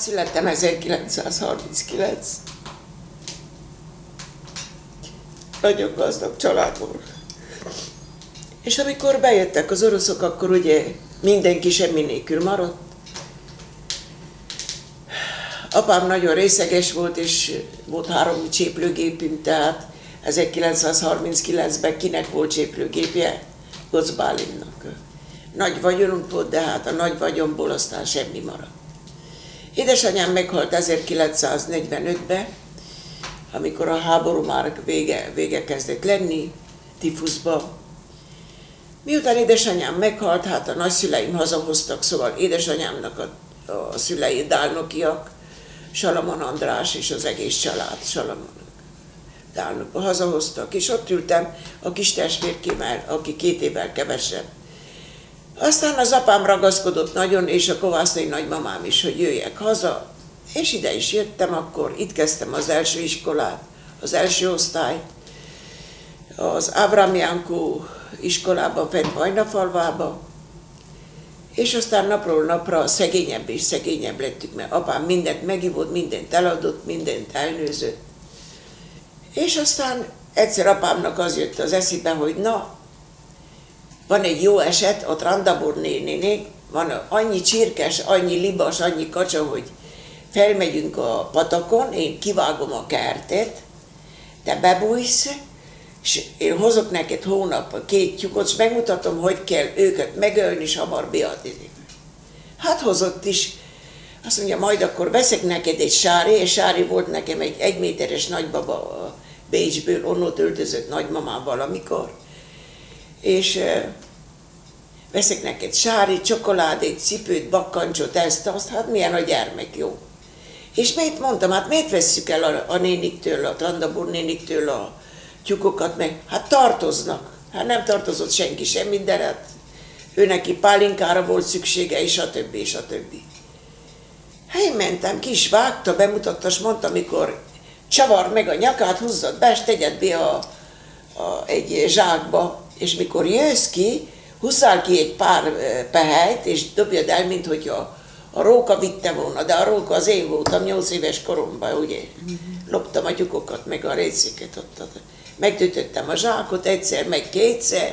születtem 1939. Nagyon gazdag családból. És amikor bejöttek az oroszok, akkor ugye mindenki semmi nélkül maradt. Apám nagyon részeges volt, és volt 3 cséplőgépünk, tehát 1939-ben kinek volt cséplőgépje? Götz Bálinnak. Nagy vagyonunk volt, de hát a nagy vagyonból aztán semmi maradt. Édesanyám meghalt 1945-ben, amikor a háború már vége kezdett lenni, tifuszba. Miután édesanyám meghalt, hát a nagyszüleim hazahoztak, szóval édesanyámnak a szülei dálnokiak, Salamon András és az egész család Salamon dálnokba hazahoztak, és ott ültem a kis testvérkémmel, aki 2 évvel kevesebb. Aztán az apám ragaszkodott nagyon, és a kovásznai nagymamám is, hogy jöjjek haza, és ide is jöttem, akkor itt kezdtem az első iskolát, az első osztályt, az Ávram Jánkó iskolában fent Vajnafalvában, és aztán napról napra szegényebb és szegényebb lettük, mert apám mindent megivott, mindent eladott, mindent elnőzött. És aztán egyszer apámnak az jött az eszébe, hogy na, van egy jó eset, ott Randabor nénénék, van annyi csirkes, annyi libas, annyi kacsa, hogy felmegyünk a patakon, én kivágom a kertet, te bebújsz, és én hozok neked hónap 2 tyúkot, és megmutatom, hogy kell őket megölni, és hamar beadni. Hát hozott is. Azt mondja, majd akkor veszek neked egy Sári, és Sári volt nekem egy 1 méteres nagybaba Bécsből, onnot öltözött nagymamám valamikor. És veszek neked Sári, csokoládét, cipőt, bakkancsot, ezt, azt, hát milyen a gyermek, jó. És miért mondtam, hát miért vesszük el a néniktől, a Trandabur néniktől a tyúkokat meg? Hát tartoznak. Hát nem tartozott senki semmit, de hát ő neki pálinkára volt szüksége, és a többi, és a többi. Hát én mentem ki, és vágta, bemutatta, és mondta, amikor csavar meg a nyakát, húzzad be, és tegyed be egy zsákba, és mikor jössz ki, húzzál ki egy pár pehelyt, és dobjad el, mint hogy a róka vitte volna, de a róka az én voltam 8 éves koromban, ugye? Loptam a tyúkokat, meg a récéket ott. Megtötöttem a zsákot egyszer, meg 2-szer.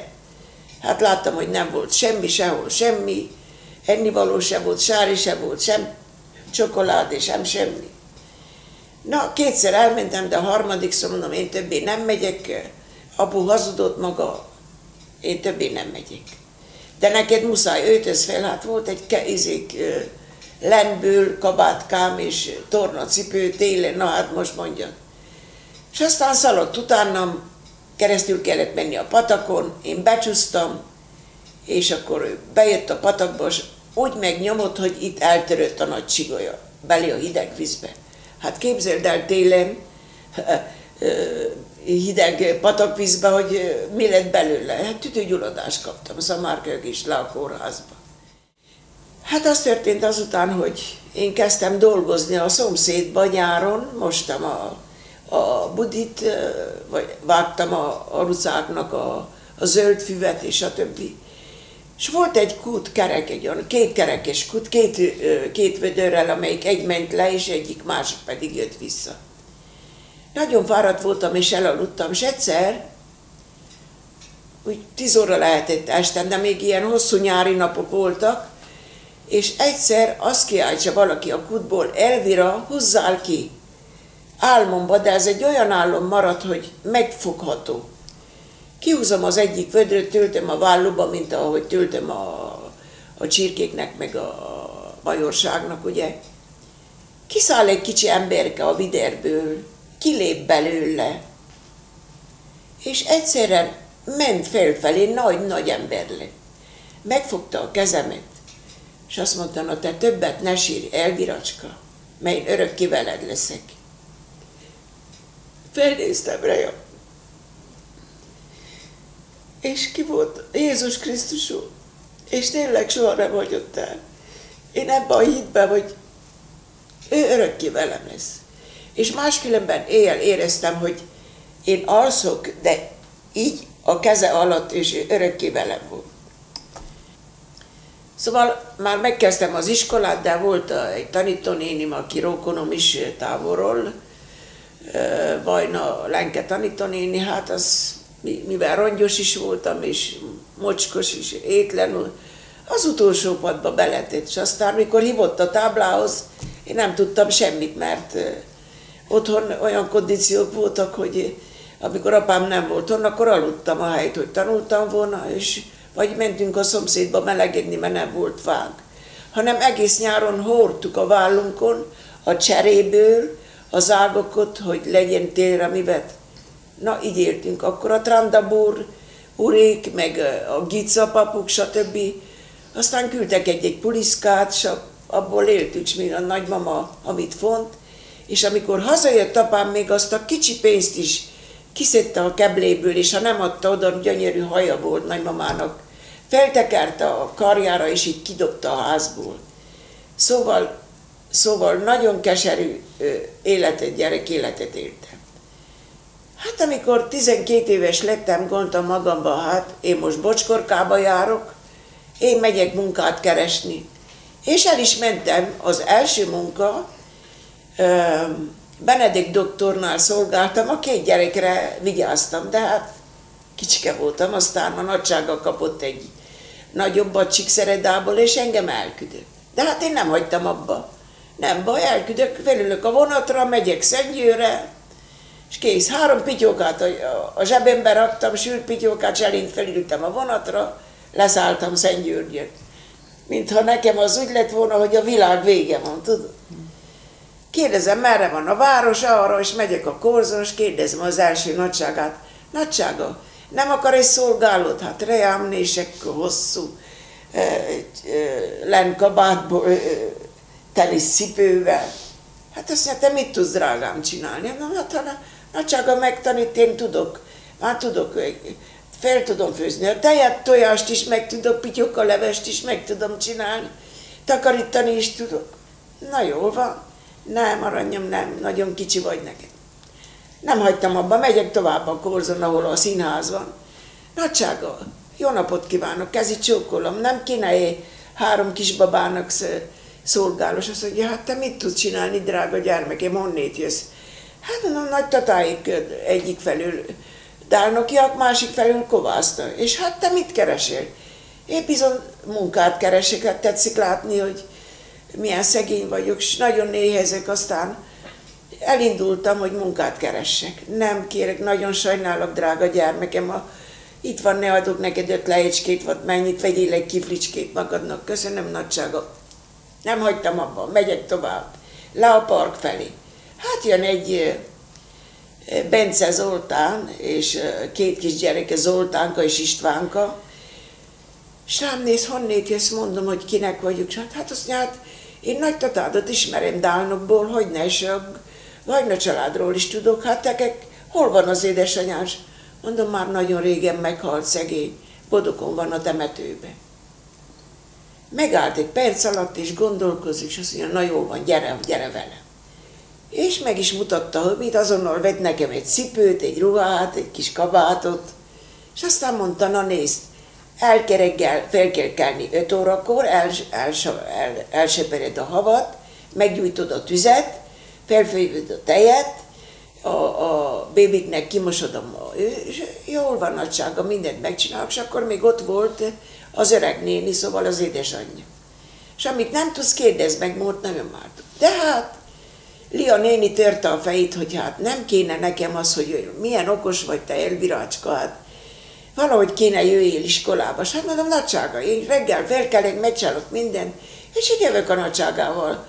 Hát láttam, hogy nem volt semmi, sehol semmi. Ennivaló se volt, Sári se volt, sem csokoládé, sem semmi. Na, 2-szer elmentem, de a 3-szor mondom, én többé nem megyek. Apu hazudott maga, én többé nem megyek. De neked muszáj, öltöz fel, hát volt egy lenből kabátkám és tornacipő télen, na hát most mondjad. És aztán szaladt utánam, keresztül kellett menni a patakon, én becsúsztam, és akkor bejött a patakba, és úgy megnyomott, hogy itt eltörött a nagy csigolya, belé a hideg vízbe. Hát képzeld el télen, hideg patakvízbe, hogy mi lett belőle. Hát tüdőgyulladást kaptam, Szamárkőg is le a kórházba. Hát az történt azután, hogy én kezdtem dolgozni a szomszédba nyáron, mostam a budit, vagy vágtam a rucáknak a zöld füvet és a többi. És volt egy kút kerek, egy olyan 2 kerekes kút, 2 vödörrel, amelyik egy ment le, és egyik másik pedig jött vissza. Nagyon fáradt voltam, és elaludtam, és egyszer, úgy 10 óra lehetett este, de még ilyen hosszú nyári napok voltak, és egyszer azt kiáltsa valaki a kútból, Elvira, húzzál ki! Álmomba, de ez egy olyan álom maradt, hogy megfogható. Kihúzom az egyik vödröt, töltöm a válluba, mint ahogy töltöm a csirkéknek, meg a bajorságnak, ugye. Kiszáll egy kicsi emberke a viderből, kilép belőle, és egyszerűen ment felfelé, nagy ember lett. Megfogta a kezemet, és azt mondta, na te többet ne sírj, Elviracska, mert én örökké veled leszek. Felnéztem rá, és ki volt Jézus Krisztus úr, és tényleg soha nem hagyott el. Én ebben a hitben, hogy ő örökké velem lesz. És máskülönben éjjel éreztem, hogy én alszok, de így a keze alatt, és örökké velem volt. Szóval már megkezdtem az iskolát, de volt egy tanítónénim, aki rokonom is távolról, Vajna Lenke tanítónéni, hát az, mivel rongyos is voltam, és mocskos is, étlenül, az utolsó padba beletett, és aztán, mikor hívott a táblához, én nem tudtam semmit, mert otthon olyan kondíciók voltak, hogy amikor apám nem volt otthon, akkor aludtam a helyt, hogy tanultam volna, és vagy mentünk a szomszédba melegedni, mert nem volt fánk. Hanem egész nyáron hordtuk a vállunkon a cseréből az ágakat, hogy legyen télre mivet. Na, így éltünk. Akkor a Trandabúr urék, meg a Gica papuk, stb. Aztán küldtek egy puliszkát, és abból éltünk, és még a nagymama, amit font. És amikor hazajött apám, még azt a kicsi pénzt is kiszedte a kebléből, és ha nem adta oda, gyönyörű haja volt nagymamának, feltekerte a karjára, és így kidobta a házból. Szóval nagyon keserű gyerek életet éltem. Hát amikor 12 éves lettem, gondoltam magamban, hát én most Bocskorkába járok, én megyek munkát keresni. És el is mentem, az első munka, Benedikt doktornál szolgáltam, a 2 gyerekre vigyáztam, de hát kicsike voltam, aztán a nagysága kapott egy nagyobbat Csíkszeredából, és engem elküldött. De hát én nem hagytam abba. Nem baj, elküldök, felülök a vonatra, megyek Szentgyőrre, és kész. 3 pityókát a zsebembe raktam, sült pityókát, és elint felültem a vonatra, leszálltam Szentgyörgyön. Mintha nekem az úgy lett volna, hogy a világ vége van, tudod? Kérdezem, merre van a város, arra, és megyek a korzon, és kérdezem az első nagyságát. Nagysága, nem akar egy szolgálót? Hát reámnések hosszú, lenkabátból, teniszcipővel. Hát azt mondja, te mit tudsz, drágám, csinálni? Na, hát ha nagysága megtanít, én tudok. Már tudok, fel tudom főzni a tejet, tojást is meg tudok, pityóka levest is meg tudom csinálni. Takarítani is tudok. Na jól van. Nem, aranyom, nem, nagyon kicsi vagy neked. Nem hagytam abba, megyek tovább a korzon, ahol a színház van. Nagysága, jó napot kívánok, kezi csókolom, nem kéne 3 kisbabának szolgálos. Azt mondja, hát te mit tudsz csinálni, drága gyermekem, honnét jössz? Hát mondom, nagytatáik egyik felül dálnokiak, másik felül kovászta. És hát te mit keresél? Én bizony munkát keresek, hát tetszik látni, hogy milyen szegény vagyok, és nagyon néhezek, aztán elindultam, hogy munkát keressek. Nem kérek, nagyon sajnálok, drága gyermekem, itt van, ne adok neked 5 lejecskét, vagy mennyit, vegyél egy kiflicskét magadnak, köszönöm, nagysága. Nem hagytam abban, megyek tovább, le a park felé. Hát jön egy Bence Zoltán, és 2 kis gyereke, Zoltánka és Istvánka, és rám néz, honnét jössz, mondom, hogy kinek vagyok, hát azt mondja, hát én nagytatádat ismerem Dálnokból, hogyne, és a Vajna családról is tudok, hát tekek, hol van az édesanyám? Mondom, már nagyon régen meghalt, szegény, Bodokon van a temetőben. Megállt egy perc alatt, és gondolkozik, és azt mondja, na jó van, gyere vele. És meg is mutatta, hogy mit, azonnal vett nekem egy cipőt, egy ruhát, egy kis kabátot, és aztán mondta, na nézd, el kell kelni 5 órakor, elsepered a havat, meggyújtod a tüzet, felfőjöd a tejet, a bébiknek kimosod és jól van, nagysága, mindent megcsinálok, és akkor még ott volt az öreg néni, szóval az édesanyja. És amit nem tudsz, kérdezd meg, mód nagyon már tud. De hát Lia néni törte a fejét, hogy hát nem kéne nekem az, hogy milyen okos vagy te, Elvirácska, hát valahogy kéne jöjjél iskolába. És hát mondom, nagysága, én reggel felkelek, megcsinálok mindent, és így jövök a nagyságával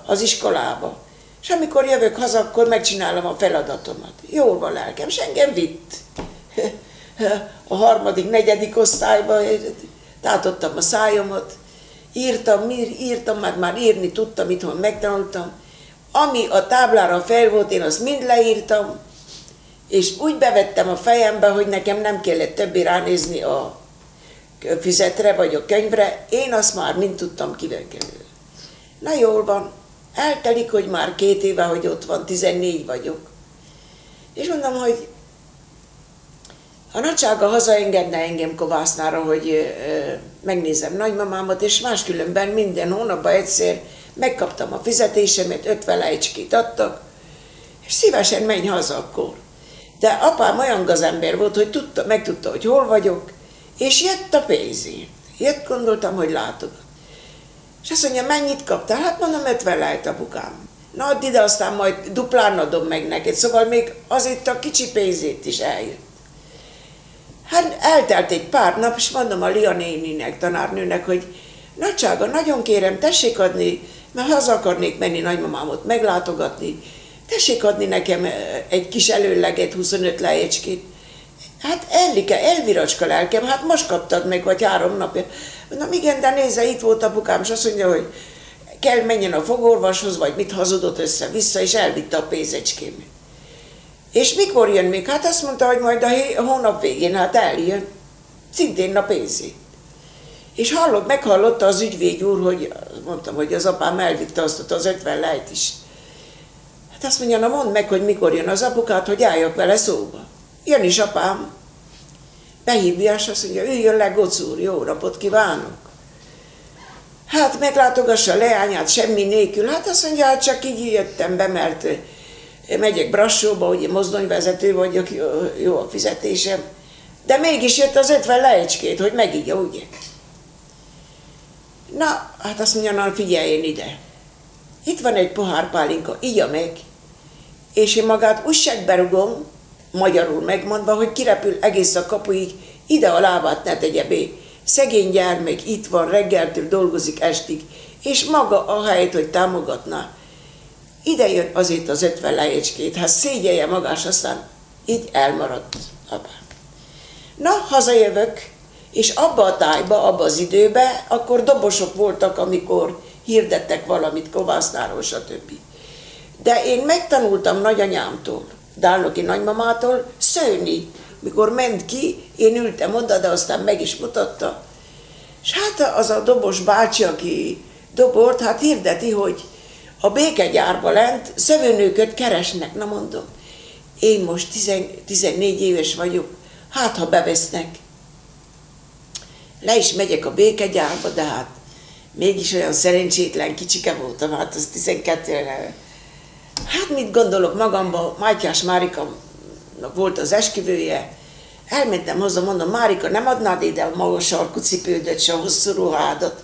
az iskolába. És amikor jövök haza, akkor megcsinálom a feladatomat. Jól van lelkem, és engem vitt. A 3., 4. osztályba tátottam a szájomat, írtam, már írni tudtam, itthon megtanultam. Ami a táblára fel volt, én azt mind leírtam, és úgy bevettem a fejembe, hogy nekem nem kellett többé ránézni a füzetre vagy a könyvre, én azt már mind tudtam kivenni. Na jól van, eltelik, hogy már 2 éve, hogy ott van, 14 vagyok. És mondom, hogy A nagysága hazaengedne engem Kovásznára, hogy megnézem nagymamámat, és máskülönben minden hónapban egyszer megkaptam a fizetésemet, 50 lejcskét adtak, és szívesen menj haza akkor. De apám olyan gazember volt, hogy megtudta, hogy hol vagyok, és jött a pénzért. Jött, gondoltam, hogy látogat. És azt mondja, mennyit kaptál? Hát mondom, 50 lejt, apukám. Na, add ide, aztán majd duplán adom meg neked. Szóval még azért a kicsi pénzét is eljött. Hát eltelt egy pár nap, és mondom a Lia néninek, tanárnőnek, hogy nagysága, nagyon kérem, tessék adni, mert haza akarnék menni nagymamámot meglátogatni, tessék adni nekem egy kis előleget, 25 lejecskét. Hát Ellike, elviracska lelkem, hát most kaptad meg, vagy 3 napja. Mondom, igen, de nézze, itt volt apukám, és azt mondja, hogy kell menjen a fogorvoshoz, vagy mit hazudott össze-vissza, és elvitte a pénzecskémet. És mikor jön még? Hát azt mondta, hogy majd a hónap végén, hát eljön. Szintén a pénzét. És meghallotta az ügyvéd úr, hogy mondtam, hogy az apám elvitte azt az 50 lejt is. Hát azt mondja, na mondd meg, hogy mikor jön az apukát, hogy álljak vele szóba. Jön is apám. Behívja, és azt mondja, üljön le, Goc úr, jó napot kívánok. Hát meglátogassa a leányát semmi nélkül. Hát azt mondja, hát csak így jöttem be, mert megyek Brassóba, ugye mozdonyvezető vagyok, jó a fizetésem. De mégis jött az 50 lejcskét, hogy megígya, ugye? Na, hát azt mondja, na figyeljen ide. Itt van egy pohár pálinka, igya meg. És én magát újságbe rugom, magyarul megmondva, hogy kirepül egész a kapuig, ide a lábát ne tegye be. Szegény gyermek itt van, reggeltől dolgozik estig, és maga ahelyett, hogy támogatná, ide jön azért az 50 lejecskét, hát szégyelje magás, aztán így elmaradt apám. Na, hazajövök, és abba a tájba, abba az időbe, akkor dobosok voltak, amikor hirdettek valamit Kovásznáról, stb. De én megtanultam nagyanyámtól, Dálnoki nagymamától szőni. Mikor ment ki, én ültem oda, de aztán meg is mutatta. És hát az a dobos bácsi, aki dobort, hát hirdeti, hogy a békegyárba lent szövőnőköt keresnek. Na mondom, én most 14 éves vagyok, hát ha bevesznek. Le is megyek a békegyárba, de hát mégis olyan szerencsétlen kicsike voltam, hát az 12 éve. Hát mit gondolok magamban, Mátyás Márika volt az esküvője, elmentem hozzá, mondom, Márika, nem adnád ide a magas sarkú cipődet, se a hosszú ruhádat,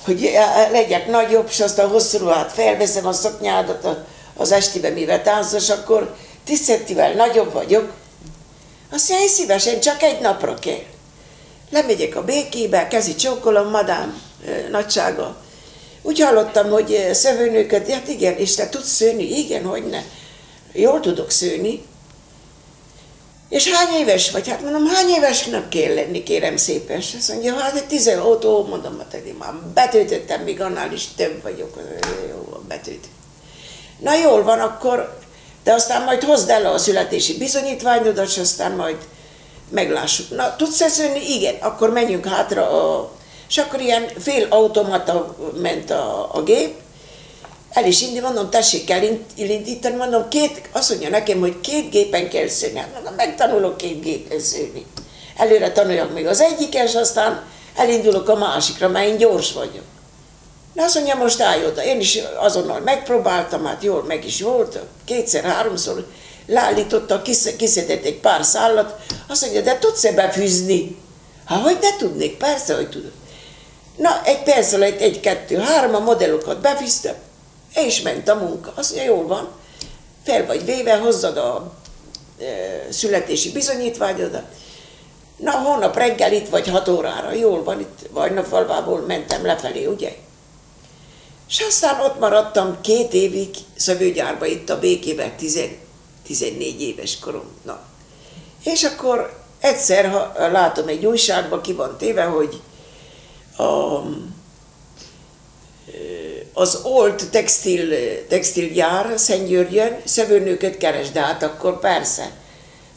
hogy legyek nagyobb, és azt a hosszú ruhát felveszem, a szoknyádat az estibe, mivel táncos, akkor 10 centivel nagyobb vagyok. Azt mondja, én szívesen, csak egy napra kell. Lemegyek a békébe, kezi csókolom, madám, nagysága. Úgy hallottam, hogy szövőnőköt, hát igen, és te tudsz szőni? Igen, hogyne. Jól tudok szőni. És hány éves vagy? Hát mondom, hány évesnek kell lenni, kérem szépen. És azt mondja, hát egy 16, mondom, hát én már betöltöttem, még annál is több vagyok. Jó, betöltöttem. Na jól van, akkor, de aztán majd hozd el a születési bizonyítványodat, és aztán majd meglássuk. Na, tudsz-e szőni? Igen, akkor menjünk hátra és akkor ilyen fél automata ment a gép, el is indul, mondom, tessék elindítani, mondom, azt mondja nekem, hogy 2 gépen kell szőni. Hát mondom, megtanulok 2 gépen szőni. Előre tanuljak még az egyiken, és aztán elindulok a másikra, mert én gyors vagyok. De azt mondja, most állj oda. Én is azonnal megpróbáltam, hát jól meg is volt, 2-3-szor leállította, kiszedett egy pár szállat, azt mondja, de tudsz-e befűzni? Hát, hogy ne tudnék? Persze, hogy tudok. Na, egy perc alatt 1, 2, 3 a modellokat befűztem, és ment a munka. Azt mondja, jól van, fel vagy véve, hozzad a születési bizonyítványodat. Na, holnap reggel itt vagy 6 órára, jól van, itt Vajnafalvából mentem lefelé, ugye? És aztán ott maradtam 2 évig szövőgyárba, itt a békével, 14 éves korom. Na. És akkor egyszer látom egy újságban, ki van téve, hogy az Old textilgyár Szentgyörgyön szövőnőköt keres, de hát akkor persze,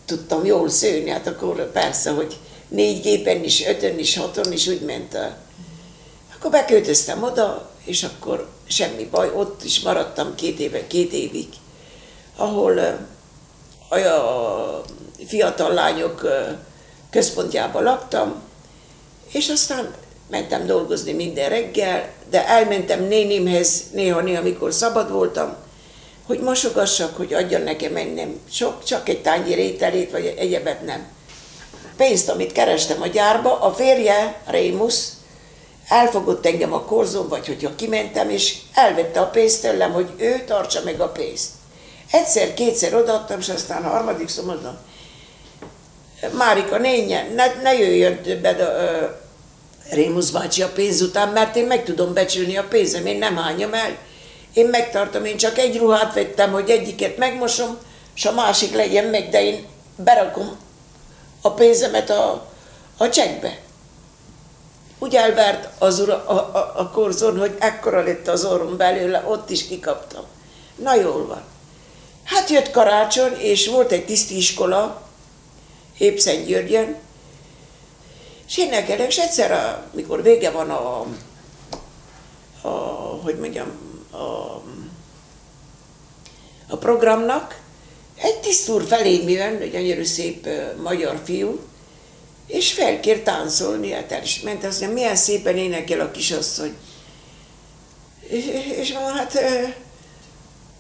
tudtam jól szőni, hát akkor persze, hogy 4 gépen is, 5-ön is, 6-on is úgy ment. Akkor beköltöztem oda, és akkor semmi baj, ott is maradtam 2 évig, ahol a fiatal lányok központjában laktam, és aztán mentem dolgozni minden reggel, de elmentem nénimhez néha-néha, amikor szabad voltam, hogy mosogassak, hogy adjon nekem ennem csak egy tányér ételét, vagy egyebet nem. Pénzt, amit kerestem a gyárba, a férje, Rémusz, elfogott engem a korzón, vagy hogyha kimentem, és elvette a pénzt tőlem, hogy ő tartsa meg a pénzt. Egyszer-kétszer odaadtam, és aztán a harmadik mondom, Márika, ne jöjjön többet Rémusz bácsi a pénz után, mert én meg tudom becsülni a pénzem, én nem hányom el, én megtartom, én csak egy ruhát vettem, hogy egyiket megmosom, és a másik legyen meg, de én berakom a pénzemet a csekkbe. Úgy elvert az ura a korzon, hogy ekkora lett az orrom belőle, ott is kikaptam. Na jól van. Hát jött karácsony, és volt egy tiszti iskola, épp Szentgyörgyön, és énekelek, és egyszer, mikor vége van a programnak, egy tiszt úr felém jön, gyönyörű szép magyar fiú, és felkér táncolni, hát el is ment, azt mondja, milyen szépen énekel a kisasszony. És mondom, hát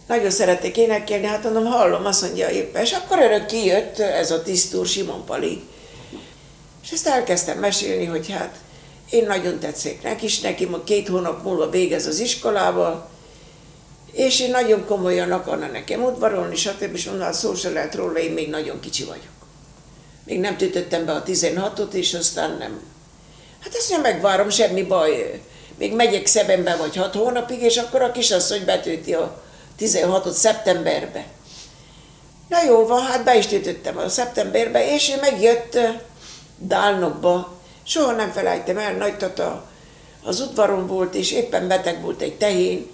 nagyon szeretek énekelni, hát mondom, hallom, azt mondja éppen. És akkor örök kijött ez a tiszt úr, Simon Pali. És ezt elkezdtem mesélni, hogy hát én nagyon tetszek neki 2 hónap múlva végez az iskolával, és én nagyon komolyan akarna nekem udvarolni, stb. És mondom, hát szó se lehet róla, én még nagyon kicsi vagyok. Még nem töltöttem be a 16-ot, és aztán nem. Hát ezt nem megvárom, semmi baj. Még megyek Szebenbe vagy 6 hónapig, és akkor a kisasszony betölti a 16-ot szeptemberbe. Na jó van, hát be is töltöttem a szeptemberbe, és ő megjött Dálnokba. Soha nem felejtem el, Nagytata az udvaron volt, és éppen beteg volt egy tehén.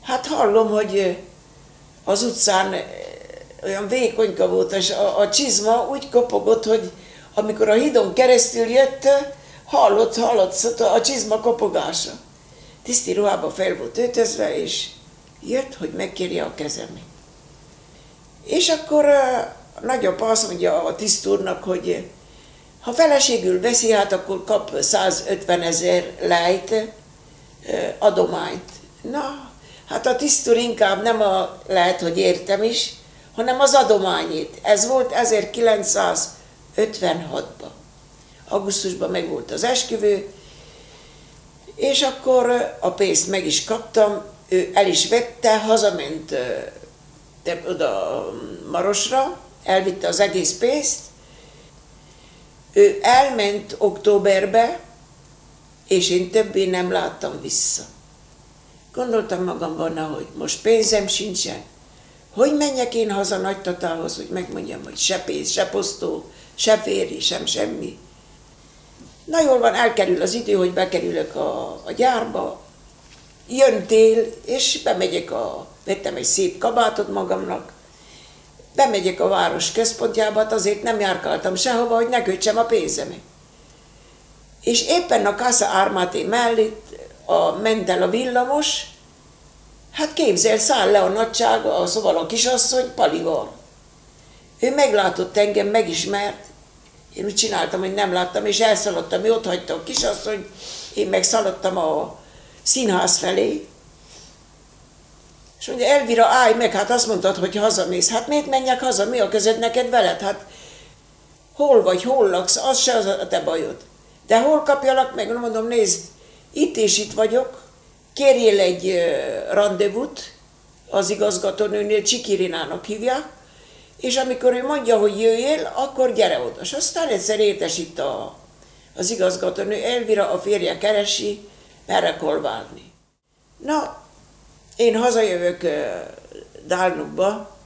Hát hallom, hogy az utcán olyan vékonyka volt, és a csizma úgy kopogott, hogy amikor a hídon keresztül jött, hallott a csizma kopogása. Tiszti ruhába fel volt öltözve, és jött, hogy megkérje a kezemet. És akkor a nagyapa azt mondja a tiszt úrnak, hogy ha feleségül veszi, hát akkor kap 150 000 lejt adományt. Na, hát a tiszt úr inkább nem lehet, hogy értem is, hanem az adományét. Ez volt 1956-ban. Augusztusban meg volt az esküvő, és akkor a pénzt meg is kaptam, ő el is vette, hazament oda Marosra, elvitte az egész pénzt, ő elment októberbe, és én többé nem láttam vissza. Gondoltam magamban, hogy most pénzem sincsen, hogy menjek én haza nagytatához, hogy megmondjam, hogy se pénz, se posztó, se férj, sem semmi. Na jól van, elkerül az idő, hogy bekerülök a gyárba, jön tél, és bemegyek vettem egy szép kabátot magamnak, bemegyek a város központjába, hát azért nem járkáltam sehova, hogy ne költsem a pénzemet. És éppen a Casa Armate mellett ment el a villamos, hát képzel, száll le a nagysága, szóval a kisasszony Palival. Ő meglátott engem, megismert, én úgy csináltam, hogy nem láttam, és elszaladtam, ő ott hagyta a kisasszony, én meg szaladtam a színház felé, és mondja, Elvira, állj meg, hát azt mondtad, hogy hazamész. Hát miért menjek haza, mi a között neked veled? Hát hol vagy, hol laksz, az se az a te bajod. De hol kapjalak meg? Mondom, nézd, itt és itt vagyok, kérjél egy randevút az igazgatónőnél, Csikirinának hívják, és amikor ő mondja, hogy jöjjél, akkor gyere oda. És aztán egyszer értesít az igazgatónő, Elvira a férje keresi, merre kolbálni. Na, én hazajövök Dálnokba,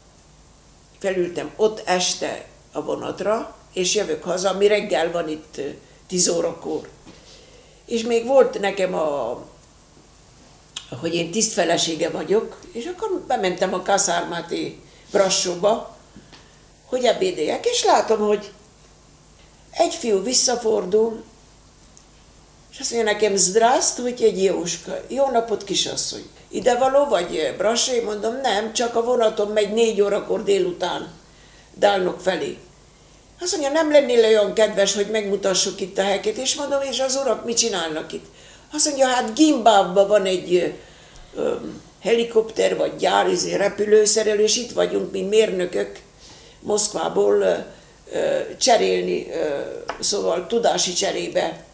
felültem ott este a vonatra, és jövök haza, ami reggel van itt 10 órakor. És még volt nekem hogy én tisztfelesége vagyok, és akkor bementem a Casa Armate Brassóba, hogy ebédeljek, és látom, hogy egy fiú visszafordul, és azt mondja nekem, zdrásztujtje, Jóska, jó napot, kisasszony. Idevaló vagy Brassó? Mondom, nem, csak a vonatom megy 4 órakor délután Dálnok felé. Azt mondja, nem lennél olyan kedves, hogy megmutassuk itt a helyeket, és mondom, és az urak mit csinálnak itt? Azt mondja, hát Gimbabban van egy helikopter vagy gyár, repülőszerelő, és itt vagyunk, mi mérnökök Moszkvából cserélni, szóval tudási cserébe.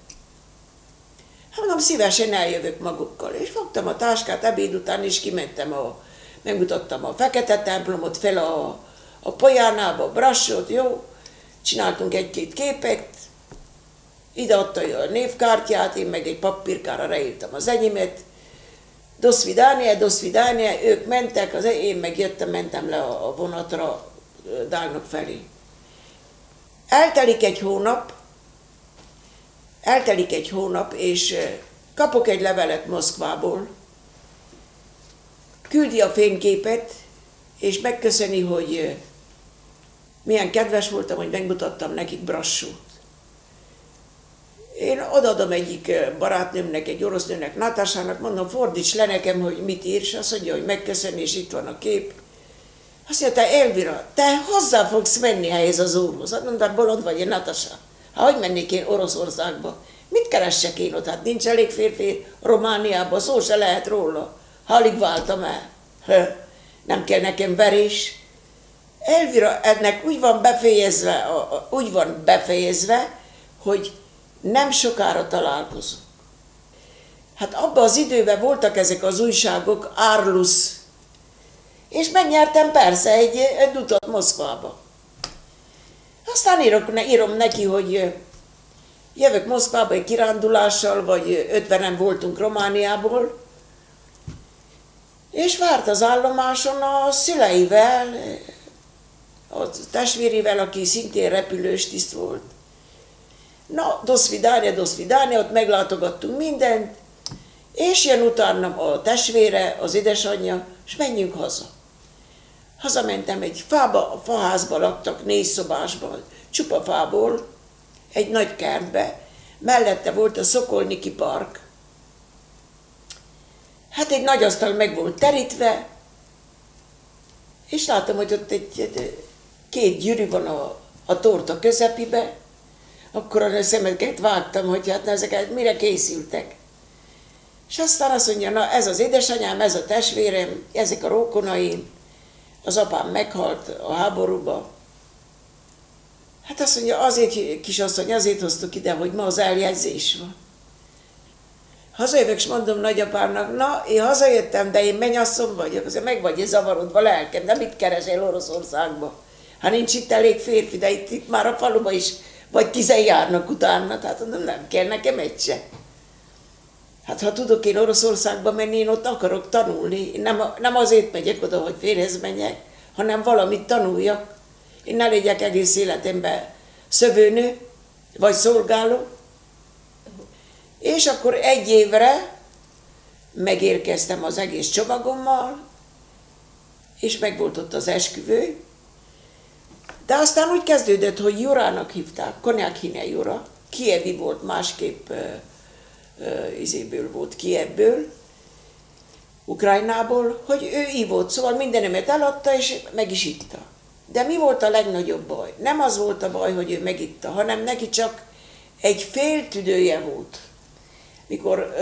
Hát mondom, szívesen eljövök magukkal. És fogtam a táskát ebéd után, és kimentem, megmutattam a fekete templomot, fel a Pojánába, a Brassót, jó? Csináltunk egy-két képet, ideadta a névkártyát, én meg egy papírkára reírtam az enyémet. Do svidania, ők mentek, én meg mentem le a vonatra Dálnok felé. Eltelik egy hónap, és kapok egy levelet Moszkvából, küldi a fényképet, és megköszöni, hogy milyen kedves voltam, hogy megmutattam nekik Brassót. Én odaadom egyik barátnőmnek, egy orosz nőnek, Natasának, mondom, fordíts le nekem, hogy mit ír, és azt mondja, hogy megköszöni, és itt van a kép. Azt mondja, te Elvira, te hozzá fogsz menni ehhez az úrhoz. Azt mondta, bolond vagy én, Natasa. Hát hogy mennék én Oroszországba? Mit keressek én ott? Hát nincs elég férfi Romániában, szó se lehet róla. Alig váltam el. Nem kell nekem verés. Elvira, ennek úgy van befejezve, hogy nem sokára találkozunk. Hát abban az időben voltak ezek az újságok, Árlusz, és megnyertem persze egy utat Moszkvába. Aztán írom neki, hogy jövök Moszkvába egy kirándulással, vagy 50-en voltunk Romániából, és várt az állomáson a szüleivel, a testvérével, aki szintén repülős tiszt volt. Na, do svidania, ott meglátogattunk mindent, és jön utána a testvére, az édesanyja, és menjünk haza. Hazamentem egy fába, a faházba laktak, 4 szobásban, csupa fából, egy nagy kertbe, mellette volt a Szokolniki park. Hát egy nagy asztal meg volt terítve, és látom, hogy ott két gyűrű van a torta közepébe, akkor a szemeket vágtam, hogy hát ezeket mire készültek. És aztán azt mondja, na ez az édesanyám, ez a testvérem, ezek a rokonaim, az apám meghalt a háborúba. Hát azt mondja, azért kisasszony, azért hoztuk ide, hogy ma az eljegyzés van. Hazajövök, és mondom nagyapámnak, na, én hazajöttem, de én mennyasszony vagyok, azért meg vagy zavarodva lelkem, de mit keresel Oroszországba? Hát nincs itt elég férfi, de itt már a faluba is vagy 10 járnak utána, tehát mondom, nem kell nekem egy se. Hát ha tudok én Oroszországba menni, én ott akarok tanulni. Én nem azért megyek oda, hogy férjhez menjek, hanem valamit tanuljak. Én ne legyek egész életemben szövőnő, vagy szolgáló. És akkor 1 évre megérkeztem az egész csomagommal, és megvolt ott az esküvő. De aztán úgy kezdődött, hogy Jurának hívták, Konyakhine Jura, kievi volt, másképp volt Kijevből, Ukrajnából, hogy ő ivott, szóval mindenemet eladta, és meg is itta. De mi volt a legnagyobb baj? Nem az volt a baj, hogy ő megitta, hanem neki csak egy fél tüdője volt. Mikor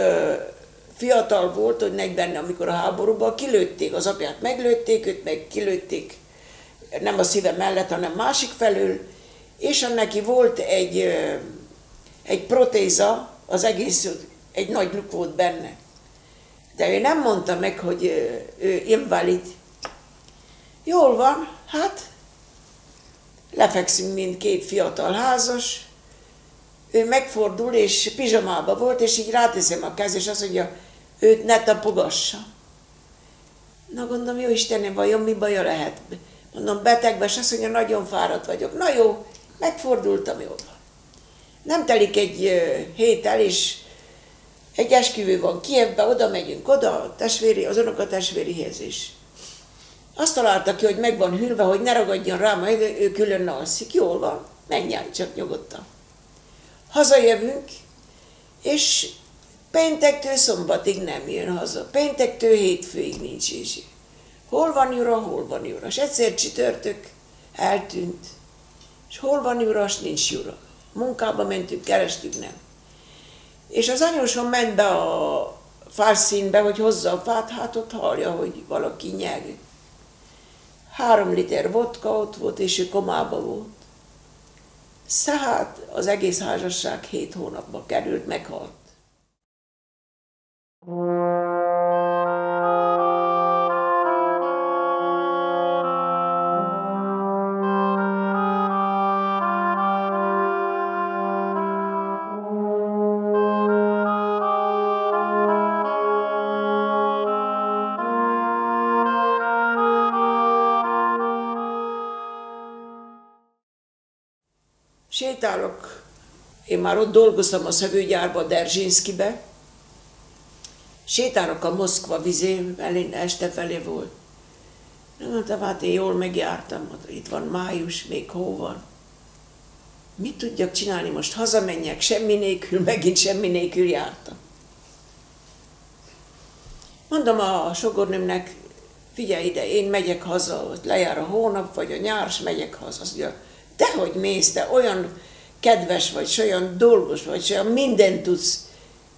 fiatal volt, hogy 40, amikor a háborúban kilőtték, az apját meglőtték, őt meg kilőtték, nem a szíve mellett, hanem másik felől, és neki volt egy protéza, az egész, egy nagy luk volt benne. De ő nem mondta meg, hogy ő invalid. Jól van, hát lefekszünk, mint 2 fiatal házas, ő megfordul, és pizsamába volt, és így ráteszem a kez, és azt mondja, őt ne tapogassa. Na gondolom, jó Istenem, vajon mi baja lehet? Mondom, betegbe, és azt mondja, nagyon fáradt vagyok. Na jó, megfordultam, jól van. Nem telik egy hét el, és egy esküvő van Kijevben, oda megyünk, oda az unokatestvérihez is. Azt találta ki, hogy meg van hűlve, hogy ne ragadjon rá, majd ő külön alszik. Jól van, menjen csak nyugodtan. Hazajövünk, és péntektől szombatig nem jön haza. Péntektől hétfőig nincs is. Hol van Jura, hol van Jura. És egyszer csütörtök eltűnt. És hol van Juras? Nincs Jura. Munkába mentünk, kerestük, nem. És az anyósom ment be a fászszínbe, hogy hozza a fát, hát ott hallja, hogy valaki nyeg. 3 liter vodka ott volt, és ő komába volt. Hát az egész házasság 7 hónapba került, meghalt. Sétálok, én már ott dolgoztam a szövőgyárban, Derzsinszkibe, sétálok a Moszkva vizén, este felé volt. Mondtam, hát én jól megjártam, itt van május, még hó van. Mit tudjak csinálni most? Hazamenjek semmi nélkül, megint semmi nélkül jártam. Mondom a sogornőmnek, figyelj ide, én megyek haza, ott lejár a hónap, vagy a nyár, és megyek haza. Azt mondja, dehogy mész, te olyan kedves vagy, s olyan dolgos vagy, s olyan mindent tudsz.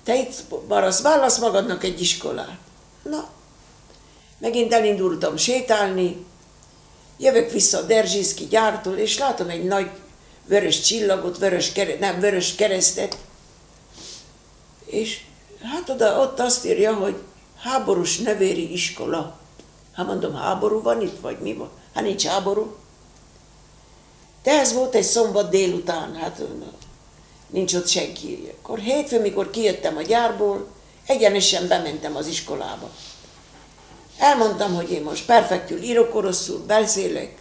Te itt maradsz, válasz magadnak egy iskolát. Na, megint elindultam sétálni, jövök vissza a Derzsinszki gyártól, és látom egy nagy vörös csillagot, vörös keresztet, és hát ott azt írja, hogy háborús nővéri iskola. Hát mondom, háború van itt, vagy mi van? Hát nincs háború. De ez volt egy szombat délután, hát nincs ott senki. Akkor hétfőn, mikor kijöttem a gyárból, egyenesen bementem az iskolába. Elmondtam, hogy én most perfektül írok oroszul, beszélek,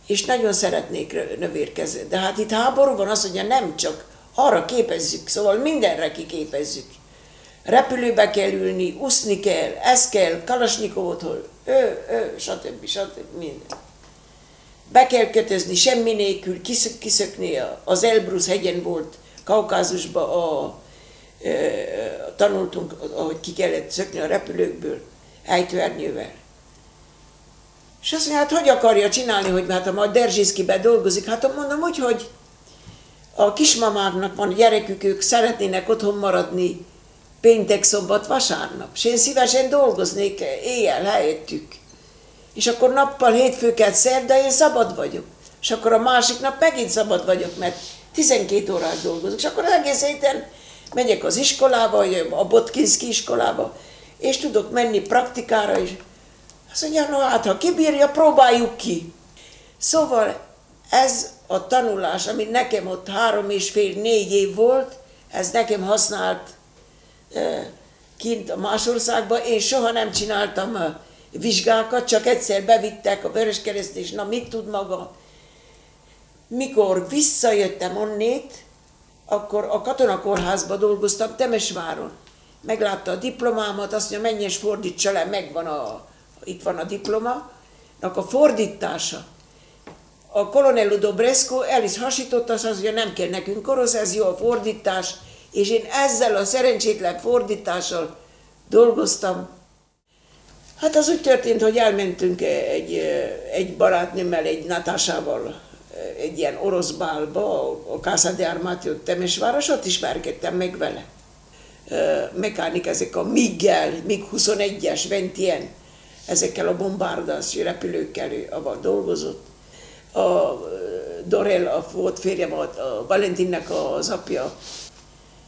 és nagyon szeretnék növérkezni. De hát itt háború van, azt mondja, nem csak arra képezzük, szóval mindenre kiképezzük. Repülőbe kell ülni, úszni kell, ez kell, Kalasnyikovot, stb. Minden. Be kell kötözni semmi nélkül, kiszökni, az Elbrus hegyen volt, Kaukázusban tanultunk, ahogy ki kellett szökni a repülőkből, ejtőernyővel. És azt mondja, hát hogy akarja csinálni, hogy hát a Derzsinszkiben dolgozik? Hát mondom, hogy a kismamáknak van gyerekük, ők szeretnének otthon maradni péntek, szombat, vasárnap. És én szívesen dolgoznék éjjel helyettük. És akkor nappal hétfőket szerda, én szabad vagyok. És akkor a másik nap megint szabad vagyok, mert 12 órát dolgozok. És akkor az egész héten megyek az iskolába, vagy a Botkinszki iskolába, és tudok menni praktikára is. Azt mondja, no hát, ha kibírja, próbáljuk ki. Szóval ez a tanulás, ami nekem ott 3,5-4 év volt, ez nekem használt kint a más országban. Én soha nem csináltam vizsgákat, csak egyszer bevittek a Vöröskereszt, és na mit tud maga. Mikor visszajöttem onnét, akkor a katonakórházban dolgoztam Temesváron. Meglátta a diplomámat, azt mondja, menj és fordítsa le, megvan itt van a diplomának a fordítása. A kolonel Dobresko el is hasította, azt mondja, nem kell nekünk orosz, ez jó a fordítás, és én ezzel a szerencsétlen fordítással dolgoztam. Hát az úgy történt, hogy elmentünk egy barátnőmmel, egy Natásával, egy ilyen orosz bálba, a Casa de Armatio Temesváros, ott ismerkedtem meg vele. Mekánik ezek a MiG-21-es, Ventien, ezekkel a bombárdás repülőkkel ő abban dolgozott. A Dorel volt férjem, a Valentinnek az apja.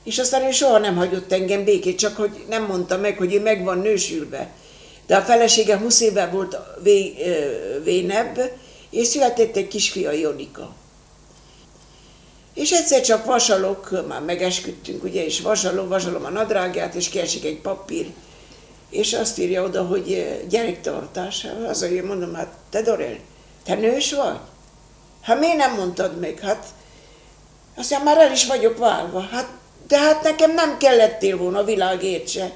És aztán ő soha nem hagyott engem békét, csak hogy nem mondta meg, hogy ő meg van nősülve. De a felesége 20 éve volt vénebb, és született egy kisfia, Jonika. És egyszer csak vasalok, már megesküdtünk, ugye, és vasalom a nadrágját, és kiesik egy papír, és azt írja oda, hogy gyerektartás. Azért mondom, hát te Dorel, te nős vagy? Hát miért nem mondtad meg? Hát azt mondja, már el is vagyok válva. Hát, de hát nekem nem kellettél volna a világért se.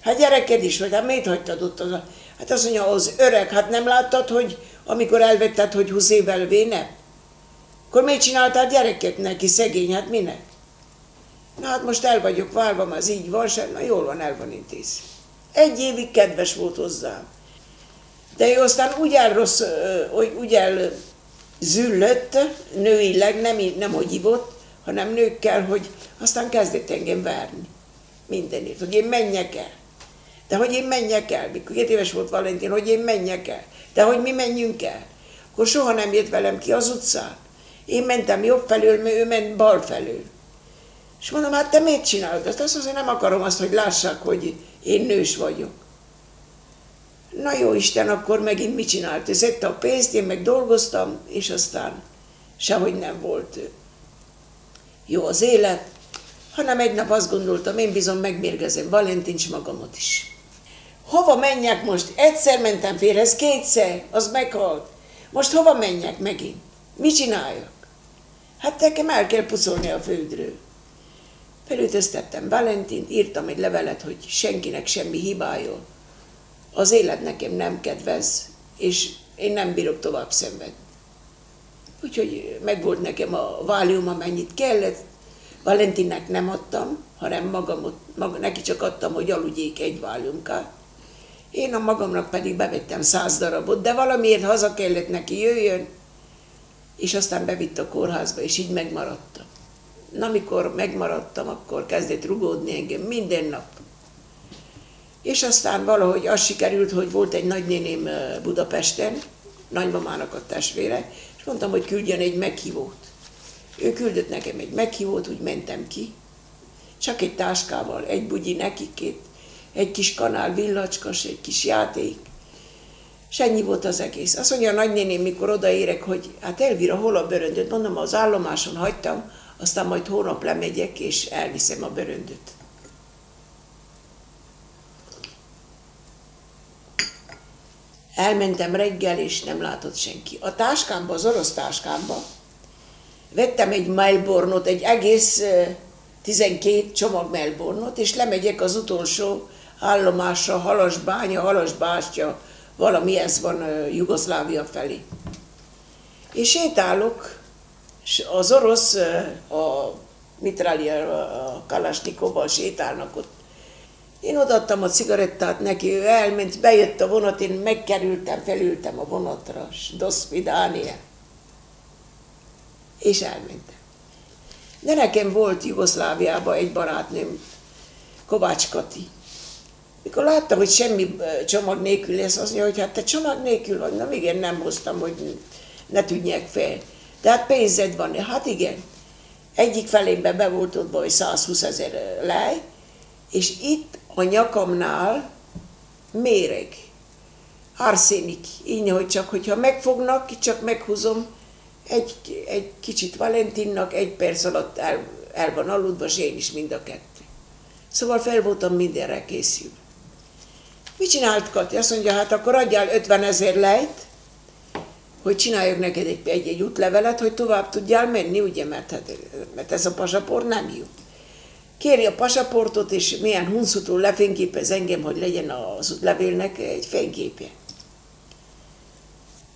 Hát gyereked is vagy, hát miért hagytad ott az? Hát azt mondja, az öreg, hát nem láttad, hogy amikor elvetted, hogy 20 évvel vénebb? Akkor miért csináltál gyereket neki, szegény, hát minek? Na hát most el vagyok válva, az így van, sem, na jól van, el van intéz. 1 évig kedves volt hozzám. De ő aztán úgy züllött nőileg, nem hogy ivott, hanem nőkkel, hogy aztán kezdett engem várni mindenért, hogy én menjek el. De hogy én menjek el, mikor 2 éves volt Valentin, hogy én menjek el. De hogy mi menjünk el. Akkor soha nem jött velem ki az utcán. Én mentem jobb felől, ő ment bal felől. És mondom, hát te miért csinálod azt? Azt azért nem akarom azt, hogy lássák, hogy én nős vagyok. Na jó Isten, akkor megint mit csinált? Ő szedte a pénzt, én meg dolgoztam, és aztán sehogy nem volt jó az élet, hanem egy nap azt gondoltam, én bizony megmérgezem Valentint, magamot is. Hova menjek most? Egyszer mentem férhez, 2-szer, az meghalt. Most hova menjek megint? Mit csináljak? Hát nekem el kell pucolni a földről. Felültöztettem Valentint, írtam egy levelet, hogy senkinek semmi hibája. Az élet nekem nem kedvez, és én nem bírok tovább szenvedni. Úgyhogy megvolt nekem a válium, amennyit kellett. Valentinnek nem adtam, hanem neki csak adtam, hogy aludjék egy váliumkát. Én a magamnak pedig bevettem 100 darabot, de valamiért haza kellett neki jöjjön, és aztán bevitt a kórházba, és így megmaradtam. Na, amikor megmaradtam, akkor kezdett rugódni engem minden nap. És aztán valahogy az sikerült, hogy volt egy nagynéném Budapesten, nagymamának a testvére, és mondtam, hogy küldjön egy meghívót. Ő küldött nekem egy meghívót, úgy mentem ki, csak egy táskával, egy bugyi neki, egy kis kanál villacskas, egy kis játék, és ennyi volt az egész. Azt mondja a nagynéném, mikor odaérek, hogy hát Elvira, hol a bőröndöt? Mondom, az állomáson hagytam, aztán majd hónap lemegyek, és elviszem a bőröndöt. Elmentem reggel, és nem látott senki. A táskámba, az orosz táskámba vettem egy Melbourne-ot, egy egész 12 csomag Melbourne-ot, és lemegyek az utolsó állomásra, Halasbánya, Halasbástya, valami ez van Jugoszlávia felé. És sétálok, és az orosz, a mitralia, a Kalasnyikovval sétálnak ott. Én odaadtam a cigarettát neki, ő elment, bejött a vonat, én megkerültem, felültem a vonatra, do svidania. És elmentem. De nekem volt Jugoszláviában egy barátnőm, Kovács Kati. Mikor látta, hogy semmi csomag nélkül lesz, azt mondja, hogy hát te csomag nélkül vagy. Na igen, nem hoztam, hogy ne tűnjek fel. De hát pénzed van. Hát igen. Egyik felénben be volt ott, hogy 120 000 lej, és itt a nyakamnál méreg, arszénik. Így, hogy csak, hogyha megfognak, csak meghúzom, egy kicsit Valentinnak, 1 perc alatt el van aludva, és én is mind a 2. Szóval fel voltam mindenre készül. Mit csinált Kati? Azt mondja, hát akkor adjál 50 000 lejt, hogy csináljak neked egy útlevelet, hogy tovább tudjál menni, ugye, mert ez a pasaport nem jó. Kéri a pasaportot, és milyen hunszutól lefényképez engem, hogy legyen az útlevélnek egy fényképje.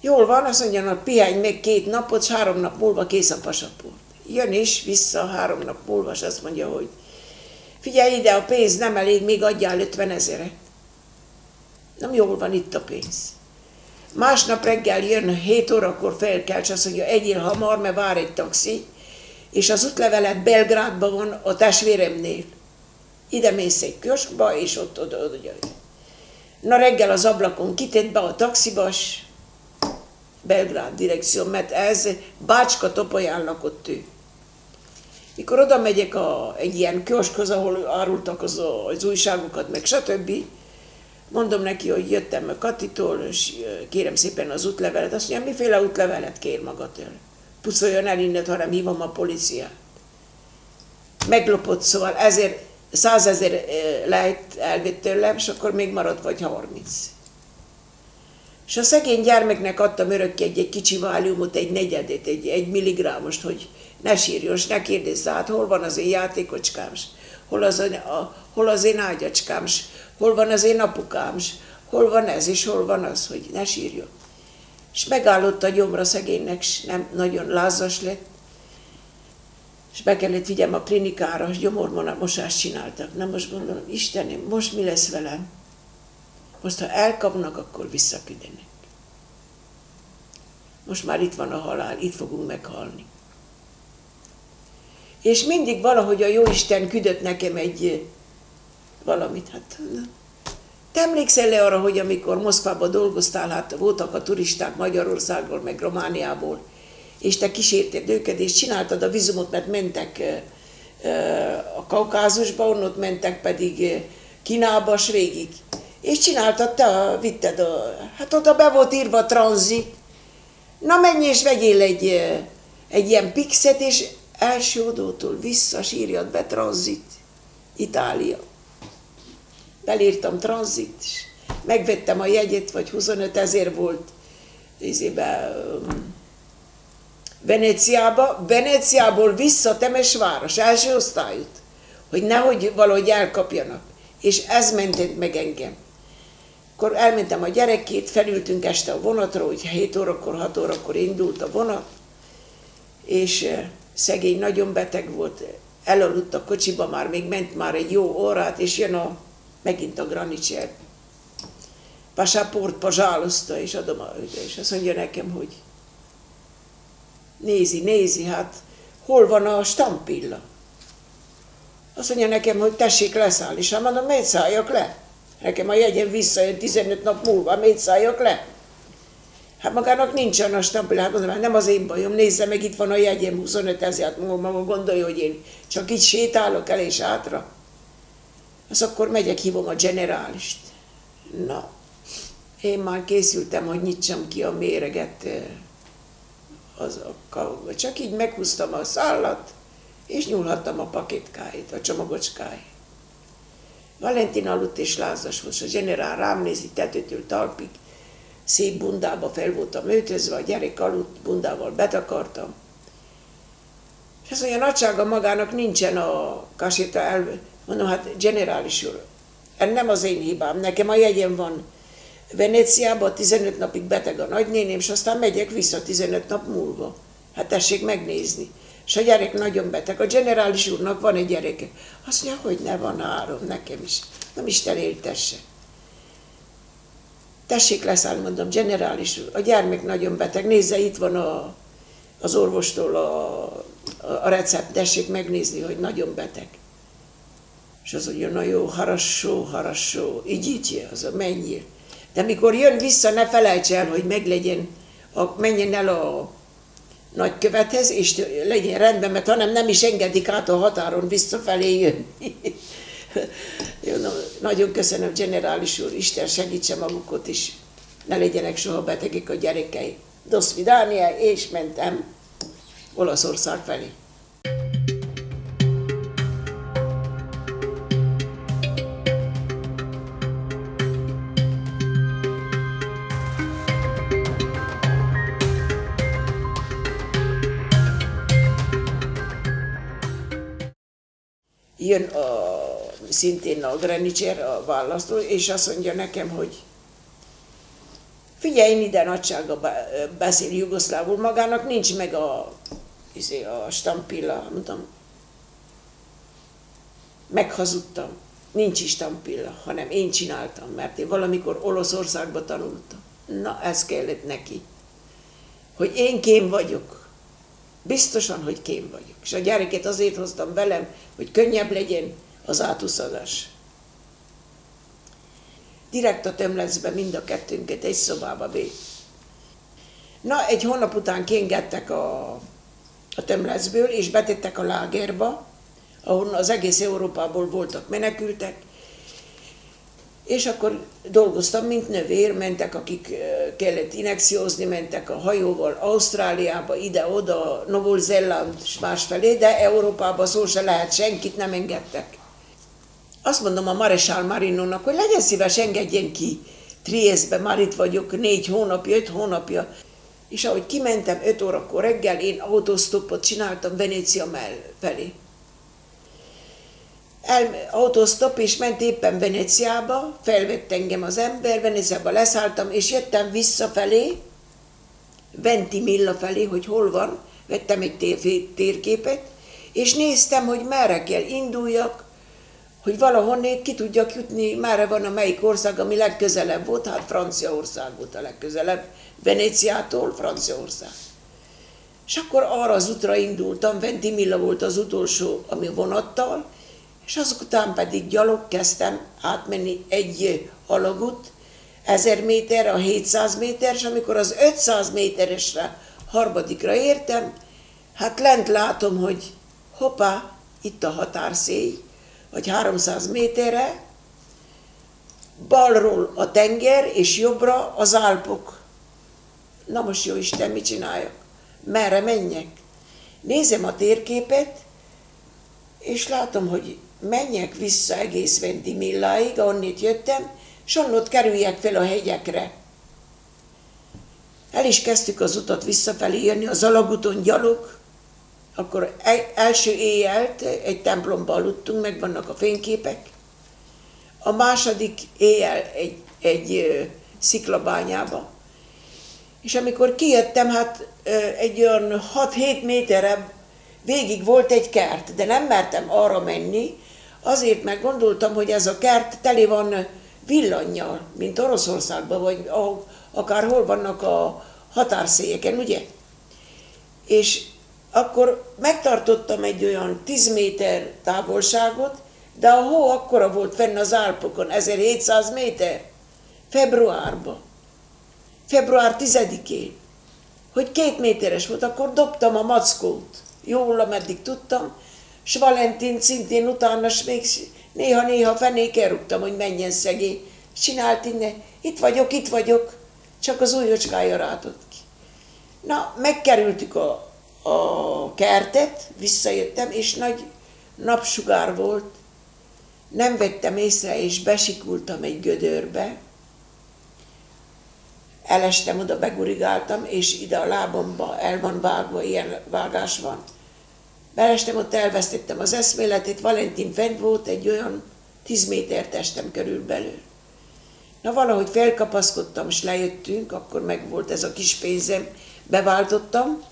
Jól van, azt mondja, hogy pihenj még 2 napot, és 3 nap múlva kész a pasaport. Jön is vissza 3 nap múlva, és azt mondja, hogy figyelj ide, a pénz nem elég, még adjál 50 000-et. Nem jól van, itt a pénz. Másnap reggel jön, 7 órakor felkel, és azt mondja, egyél hamar, mert vár egy taxi, és az útlevelet Belgrádban van a testvéremnél. Ide mész egy kioskba, és ott oda. Na reggel az ablakon kitett be a taxibas, Belgrád direkció, mert ez Bácska-Topolyán lakott ő. Mikor oda megyek egy ilyen kioskhoz, ahol árultak az újságokat, meg stb., mondom neki, hogy jöttem a Katitól, és kérem szépen az útlevelet. Azt mondja, miféle útlevelet kér magadtól? Pucoljon el innen, hanem hívom a policiát. Meglopott, szóval 100 000 lejt elvett tőlem, és akkor még maradt vagy 30. És a szegény gyermeknek adtam örökké egy kicsi váliumot, egy negyedet, egy milligrámost, hogy ne sírjon, ne kérdezz, hát hol van az én játékocskám, hol az én ágyacskám, hol van az én apukám, hol van ez és hol van az, hogy ne sírjon. És megállott a gyomra szegénynek, és nem nagyon lázas lett, és be kellett vigyem a klinikára, és gyomormosást csináltak. Na most gondolom, Istenem, most mi lesz velem? Most ha elkapnak, akkor visszaküldenek. most már itt van a halál, itt fogunk meghalni. És mindig valahogy a Jóisten küldött nekem egy valamit. Hát, te emlékszel le arra, hogy amikor Moszkvában dolgoztál, hát voltak a turisták Magyarországról, meg Romániából, és te kísérted őket, és csináltad a vízumot, mert mentek a Kaukázusba, onnot mentek pedig Kínába, s végig. És csináltad, te vitted hát oda be volt írva a tranzit. Na menj és vegyél egy ilyen pixet, és első odótól vissza sírjad be tranzit, Itália. Belírtam tranzit, és megvettem a jegyet, vagy 25 000 volt Venéciába, Venéciából vissza Temesváros, első osztályút, hogy nehogy valahogy elkapjanak. És ez mentett meg engem. Akkor elmentem a gyerekét, felültünk este a vonatra, hogy 7 órakor, 6 órakor indult a vonat, és szegény nagyon beteg volt, elaludt a kocsiba, már még ment már egy jó órát, és jön megint a granicser. Pasaport, pazsáloszta, és adom és azt mondja nekem, hogy nézi, hát hol van a stampilla? Azt mondja nekem, hogy tessék leszállni, és mondom, miért szálljak le? Nekem a jegyem visszajön 15 nap múlva, miért szálljak le? Hát magának nincsen a stampilla, hát mondom, nem az én bajom, nézze meg, itt van a jegyem 25 000, hát maga gondolja, hogy én csak így sétálok el és hátra. Azt akkor megyek, hívom a generálist. Na, én már készültem, hogy nyitsam ki a méreget, csak így meghúztam a szállat, és nyúlhattam a pakétkáit, a csomagocskáit. Valentin aludt és lázas volt, a generál rám nézi tetőtől talpig, szép bundába fel voltam öltözve, a gyerek aludt, bundával betakartam. És azt mondja, nagysága magának nincsen a kaséta elve. Mondom, hát generális úr, ez nem az én hibám, nekem a jegyem van Venéciában, 15 napig beteg a nagynéném, és aztán megyek vissza 15 nap múlva. Hát tessék megnézni. És a gyerek nagyon beteg. A generális úrnak van egy gyereke. Azt mondja, hogy ne van 3, nekem is. Nem Isten éltesse. Tessék leszállni, mondom, generális úr, a gyermek nagyon beteg, nézze, itt van az orvostól a recept, tessék megnézni, hogy nagyon beteg. És az mondja, na jó, harassó, így, az menjél. De mikor jön vissza, ne felejts el, hogy meglegyen, menjen el a nagykövethez, és legyen rendben, mert hanem nem is engedik át a határon visszafelé jönni. Jó, nagyon köszönöm, generális úr, Isten segítse magukot is, ne legyenek soha betegek a gyerekei. Do svidania, és mentem Olaszország felé. Jön szintén a Granicser, a választó, és azt mondja nekem, hogy figyelj ide, nagysága, beszél jugoszlávul, magának nincs meg a stampilla, mondtam, meghazudtam, nincs is stampilla, hanem én csináltam, mert én valamikor Olaszországba tanultam. Na, ez kellett neki, hogy én kém vagyok. Biztosan, hogy kém vagyok. És a gyereket azért hoztam velem, hogy könnyebb legyen az átuszadás. Direkt a tömlecbe mind a kettőnket egy szobába be. Na, egy hónap után kiengedtek a tömlecből, és betettek a lágerba, ahol az egész Európából voltak menekültek, és akkor dolgoztam, mint növér, mentek, akik kellett injekciózni, mentek a hajóval Ausztráliába, ide-oda, Novul-Zéland és másfelé, de Európába szó se lehet, senkit nem engedtek. Azt mondom a Marechal Marinónak, hogy legyen szíves, engedjen ki Trieste-be, már itt vagyok 4 hónapja, 5 hónapja. És ahogy kimentem 5 órakor reggel, én autósztopot csináltam Venécia felé. Autósztop, és ment éppen Venéciába, felvett engem az ember, Venéciába leszálltam, és jöttem visszafelé, Ventimiglia felé, hogy hol van, vettem egy térképet, és néztem, hogy merre kell induljak hogy valahonnét ki tudjak jutni, merre van a melyik ország, ami legközelebb volt, hát Franciaország volt a legközelebb, Venéciától Franciaország. És akkor arra az útra indultam, Ventimiglia volt az utolsó, ami vonattal, és azután pedig gyalog kezdtem átmenni egy alagút, 1000 méterre, a 700 méter, és amikor az 500 méteresre, harmadikra értem, hát lent látom, hogy hoppá, itt a határszély, vagy 300 méterre, balról a tenger, és jobbra az Alpok. Na most jó Isten, mit csináljak? Merre menjek? Nézem a térképet, és látom, hogy menjek vissza egész Ventimigliáig, ahonnét jöttem, és onnét kerüljek fel a hegyekre. El is kezdtük az utat visszafelé jönni, az alagúton gyalog, akkor első éjjelt egy templomba aludtunk, meg vannak a fényképek. A második éjjel egy sziklabányába. És amikor kijöttem, hát egy olyan 6-7 méterre végig volt egy kert, de nem mertem arra menni, azért meg gondoltam, hogy ez a kert teli van villannyal, mint Oroszországban, vagy akárhol vannak a határszélyeken, ugye? És akkor megtartottam egy olyan 10 méter távolságot, de a hó akkora volt fenn az Alpokon, 1700 méter, februárban, február 10-én, hogy 2 méteres volt, akkor dobtam a mackót, jól, ameddig tudtam, és Valentint szintén utána, még néha-néha fenéken rúgtam, hogy menjen szegény. Csinált innen, itt vagyok, csak az ujjocskája rátott ki. Na, megkerültük a kertet, visszajöttem, és nagy napsugár volt. Nem vettem észre, és besikultam egy gödörbe. Elestem, oda begurigáltam, és ide a lábomba el van vágva, ilyen vágás van. Belestem, ott elvesztettem az eszméletét, Valentin fent volt, egy olyan 10 méter testem körülbelül. Na valahogy felkapaszkodtam, és lejöttünk, akkor meg volt ez a kis pénzem, beváltottam,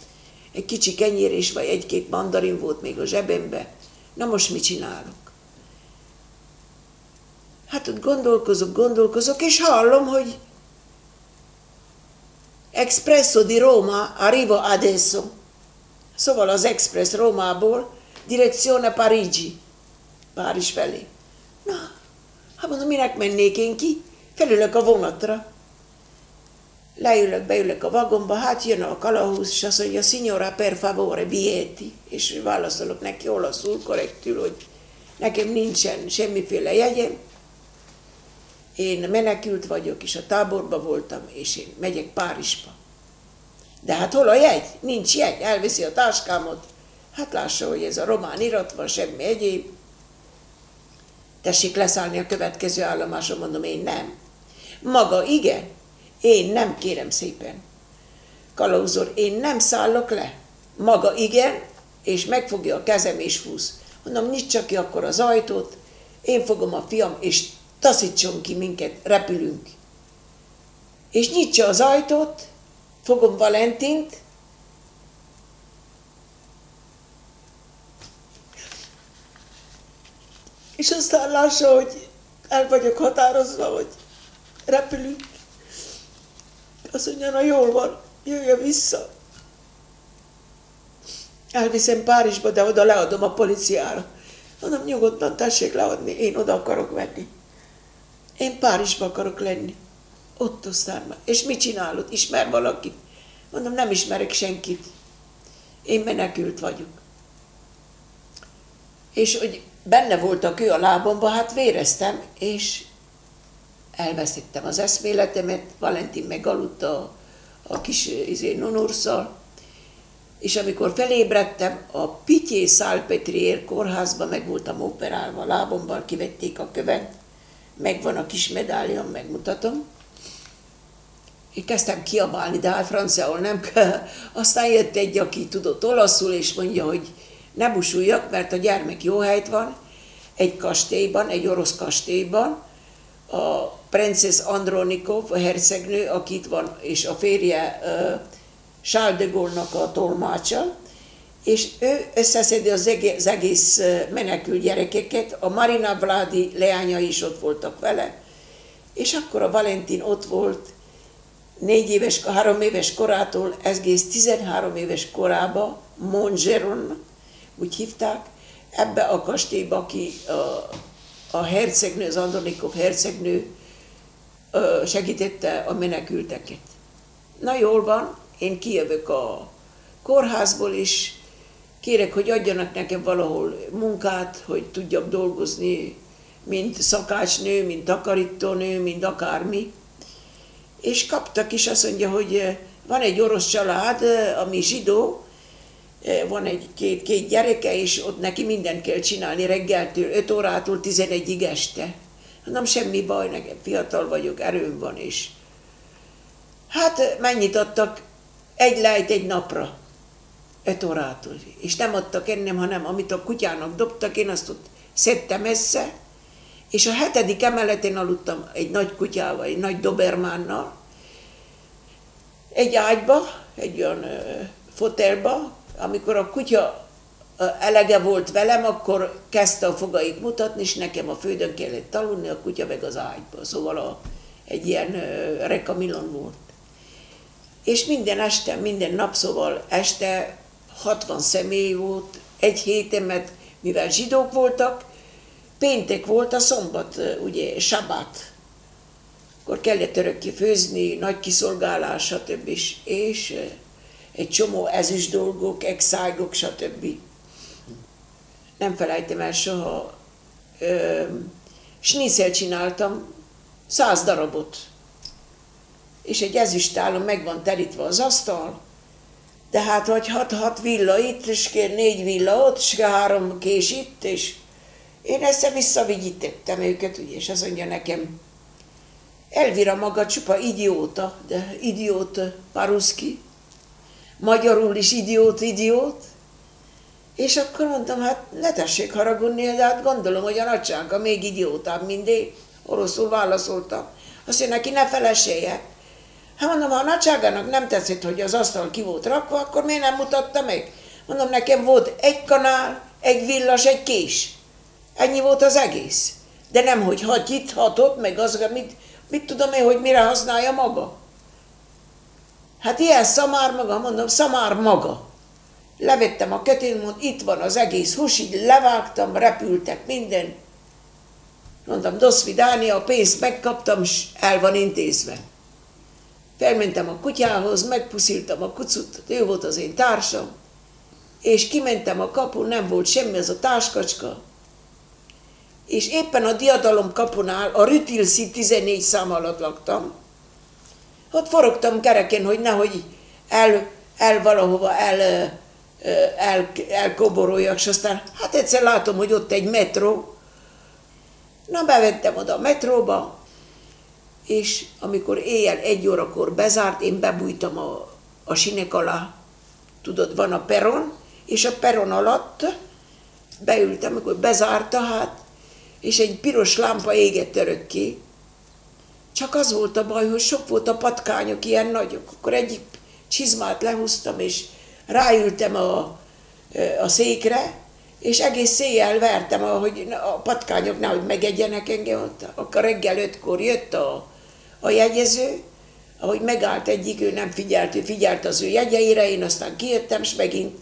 egy kicsi kenyér vagy 1-2 mandarin volt még a zsebembe. Na most mit csinálok? Hát ott gondolkozok, és hallom, hogy Expresso di Roma arriva adesso. Szóval az Express Rómából, direzione Parigi, Párizs felé. Na, hát mondom, minek mennék én ki? Felülök a vonatra. Beülök a vagomba, hát jön a kalausz, és azt mondja, signora, per favore, biglietti. És válaszolok neki olaszul, korrektül, hogy nekem nincsen semmiféle jegyem. Én menekült vagyok, és a táborban voltam, és én megyek Párizsba. De hát hol a jegy? Nincs jegy, elviszi a táskámot. Hát lássa, hogy ez a román irat van, semmi egyéb. Tessék leszállni a következő állomáson, mondom, én nem. Maga igen? Én nem, kérem szépen. Kalauzor, én nem szállok le. Maga igen, és megfogja a kezem és húz. Mondom, nyitsa ki akkor az ajtót, én fogom a fiam, és taszítson ki minket, repülünk. És nyitsa az ajtót, fogom Valentint, és aztán lássa, hogy el vagyok határozva, hogy repülünk. Azt mondja, na jól van, jöjjön vissza. Elviszem Párizsba, de oda leadom a policiára. Mondom, nyugodtan tessék leadni, én oda akarok venni. Én Párizsba akarok lenni. Ott aztán, és mit csinálod? Ismer valakit? Mondom, nem ismerek senkit. Én menekült vagyok. És hogy benne volt a kő a lábomba, hát véreztem, és elvesztettem az eszméletemet, Valentin megaludt a kis nonursszal, és amikor felébredtem, a Pitié-Salpêtrière kórházban meg voltam operálva a lábomban, kivették a követ, megvan a kis medáliam, megmutatom. Én kezdtem kiabálni, de hát franciául nem kell. Aztán jött egy, aki tudott olaszul, és mondja, hogy ne busuljak, mert a gyermek jó helyt van, egy kastélyban, egy orosz kastélyban, a Princess Andronikov, a hercegnő, aki itt van, és a férje Charles de Gaulle-nak a tolmácsa, és ő összeszedi az egész menekült gyerekeket, a Marina Vladi leányai is ott voltak vele, és akkor a Valentin ott volt 3 éves korától egész 13 éves korába, Montgeron, úgy hívták, ebbe a kastélyba, aki a hercegnő, az Andronikov hercegnő segítette a menekülteket. Na jól van, én kijövök a kórházból is, kérek, hogy adjanak nekem valahol munkát, hogy tudjak dolgozni, mint szakácsnő, mint takarítónő, mint akármi. És kaptak is, azt mondja, hogy van egy orosz család, ami zsidó, van két gyereke, és ott neki mindent kell csinálni reggeltől, 5 órától 11-ig este. Nem semmi baj, nekem fiatal vagyok, erőm van is. Hát mennyit adtak? Egy lejt egy napra, 5 órától. És nem adtak ennem, hanem amit a kutyának dobtak, én azt ott szedtem össze, és a 7. emeleten aludtam egy nagy kutyával, egy nagy dobermánnal, egy ágyba, egy olyan fotelba. Amikor a kutya elege volt velem, akkor kezdte a fogait mutatni, és nekem a földön kellett aludni, a kutya meg az ágyba. Szóval egy ilyen rekamilon volt. És minden este, minden nap, szóval este 60 személy volt, egy héten, mert mivel zsidók voltak, péntek volt a szombat, ugye, sabát. Akkor kellett örökké főzni, nagy kiszolgálás, stb. És egy csomó ezüst dolgok, exágok, stb. Nem felejtem el soha. Schnitzel csináltam, 100 darabot. És egy ezüstálon meg van terítve az asztal, de hát vagy 6 villa itt, és 4 villa ott, és 3 kés itt, és én ezt visszavigyítettem őket, ugye, és azt mondja nekem, Elvira maga csupa idióta, de idiót paruszki, magyarul is idiót, és akkor mondtam, hát ne tessék haragudni, de hát gondolom, hogy a nagysága még idiótább, mint én, oroszul válaszoltam. Azt mondja, neki ne felesélje. Hát mondom, ha a nagyságának nem tetszett, hogy az asztal ki volt rakva, akkor miért nem mutatta meg? Mondom, nekem volt egy kanál, egy villas, egy kés. Ennyi volt az egész. De nem, hogy 6 itt, 6 ott, meg az, mit tudom én, hogy mire használja maga. Hát ilyen szamár maga, mondom, szamár maga. Levettem a kötén, mondom, itt van az egész hús, így levágtam, repültek minden. Mondtam, doszvidánia, a pénzt megkaptam, és el van intézve. Felmentem a kutyához, megpusziltam a kucut, ő volt az én társam, és kimentem a kapun, nem volt semmi, ez a táskacska, és éppen a diadalom kapunál, a Rütilszi 14 szám alatt laktam. Ott forogtam kereken, hogy nehogy valahova elkoboroljak, és aztán hát egyszer látom, hogy ott egy metró. Na, bevettem oda a metróba, és amikor éjjel 1 órakor bezárt, én bebújtam a sinek alá. Tudod, van a peron, és a peron alatt beültem, amikor bezárta, hát, és egy piros lámpa égett örökké. Csak az volt a baj, hogy sok volt a patkányok, ilyen nagyok. Akkor egyik csizmát lehúztam, és ráültem a székre, és egész széjjel vertem, hogy a patkányok nehogy megegyenek engem ott. Akkor reggel 5-kor jött a jegyező, ahogy megállt egyik, ő nem figyelt, ő figyelt az ő jegyeire, én aztán kijöttem, és megint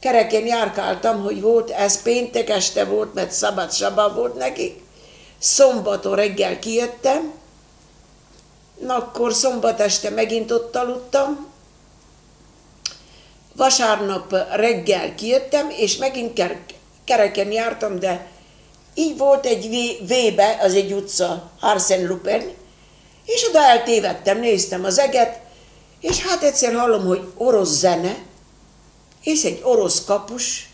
kereken járkáltam, hogy volt, ez péntek este volt, mert szabad sabá volt nekik. Szombaton reggel kijöttem, na akkor szombat este megint ott aludtam, vasárnap reggel kijöttem, és megint kereken jártam, de így volt egy V-be, az egy utca, Arsène-Lupin, és oda eltévedtem, néztem az eget, és hát egyszer hallom, hogy orosz zene, és egy orosz kapus,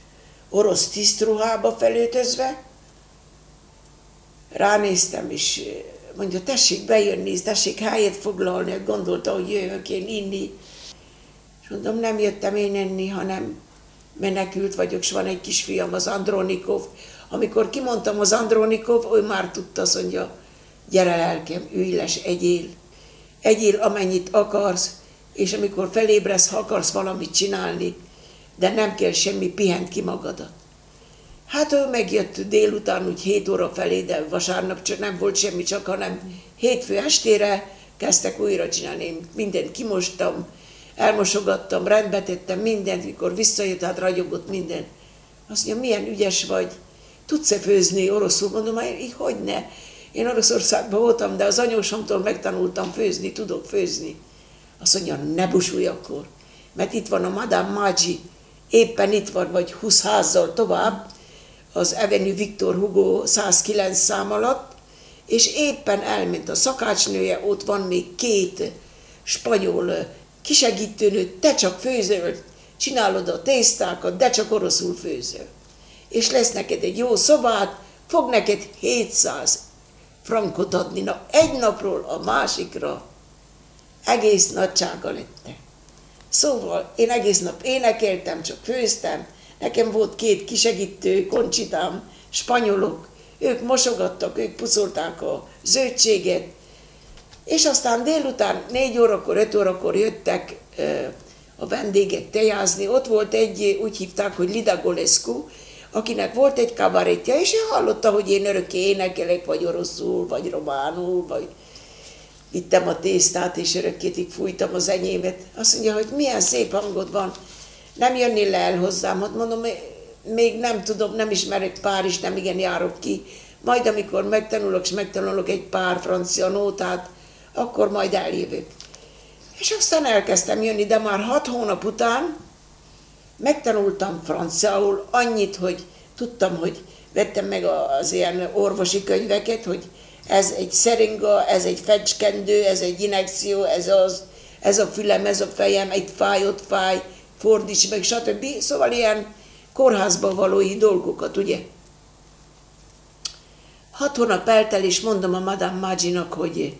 orosz tisztruhába felöltözve, ránéztem, és mondja, tessék bejönni, tessék helyet foglalni, gondolta, hogy jövök én inni. És mondom, nem jöttem én enni, hanem menekült vagyok, és van egy kisfiam, az Andronikov. Amikor kimondtam az Andronikov, ő már tudta, azt mondja, gyere lelkem, ülj le, egyél amennyit akarsz, és amikor felébresz, ha akarsz valamit csinálni, de nem kell semmi, pihent ki magadat. Hát ő megjött délután, úgy 7 óra felé, de vasárnap csak nem volt semmi, csak hanem hétfő estére kezdtek újra csinálni. Én mindent kimostam, elmosogattam, rendbe tettem mindent, mikor visszajött, hát ragyogott minden. Azt mondja, milyen ügyes vagy, tudsz-e főzni oroszul? Mondom, hogy ne. Én Oroszországban voltam, de az anyósomtól megtanultam főzni, tudok főzni. Azt mondja, ne busulj akkor, mert itt van a Madame Maggi, éppen itt van, vagy 20 házzal tovább, az Avenue Victor Hugo 109 szám alatt, és éppen elment a szakácsnője, ott van még 2 spanyol kisegítőnő, te csak főzöl, csinálod a tésztákat, de csak oroszul főzöl. És lesz neked egy jó szobát, fog neked 700 frankot adni. Na, egy napról a másikra egész nagysága lettek. Szóval én egész nap énekeltem, csak főztem, nekem volt 2 kisegítő, Koncsitám, spanyolok, ők mosogattak, ők pucolták a zöldséget, és aztán délután 4 órakor, 5 órakor jöttek a vendégek tejázni. Ott volt egy, úgy hívták, hogy Lida Golescu, akinek volt egy kabarettja, és ő hallotta, hogy én örökké énekelek, vagy oroszul, vagy románul, vagy vittem a tésztát, és örökkétig fújtam az enyémet. Azt mondja, hogy milyen szép hangod van, nem jönnél le el hozzám. Hát mondom, még nem tudom, nem ismerek Párizs, nem igen járok ki. Majd amikor megtanulok, és megtanulok egy pár francia nótát, akkor majd eljövök. És aztán elkezdtem jönni, de már 6 hónap után megtanultam franciául annyit, hogy tudtam, hogy vettem meg az ilyen orvosi könyveket, hogy ez egy szeringa, ez egy fecskendő, ez egy injekció, ez a fülem, ez a fejem, itt fáj, ott fáj, fordíts meg, stb. Szóval ilyen kórházba valói dolgokat, ugye? 6 hónap eltel, és mondom a Madame Magginak, hogy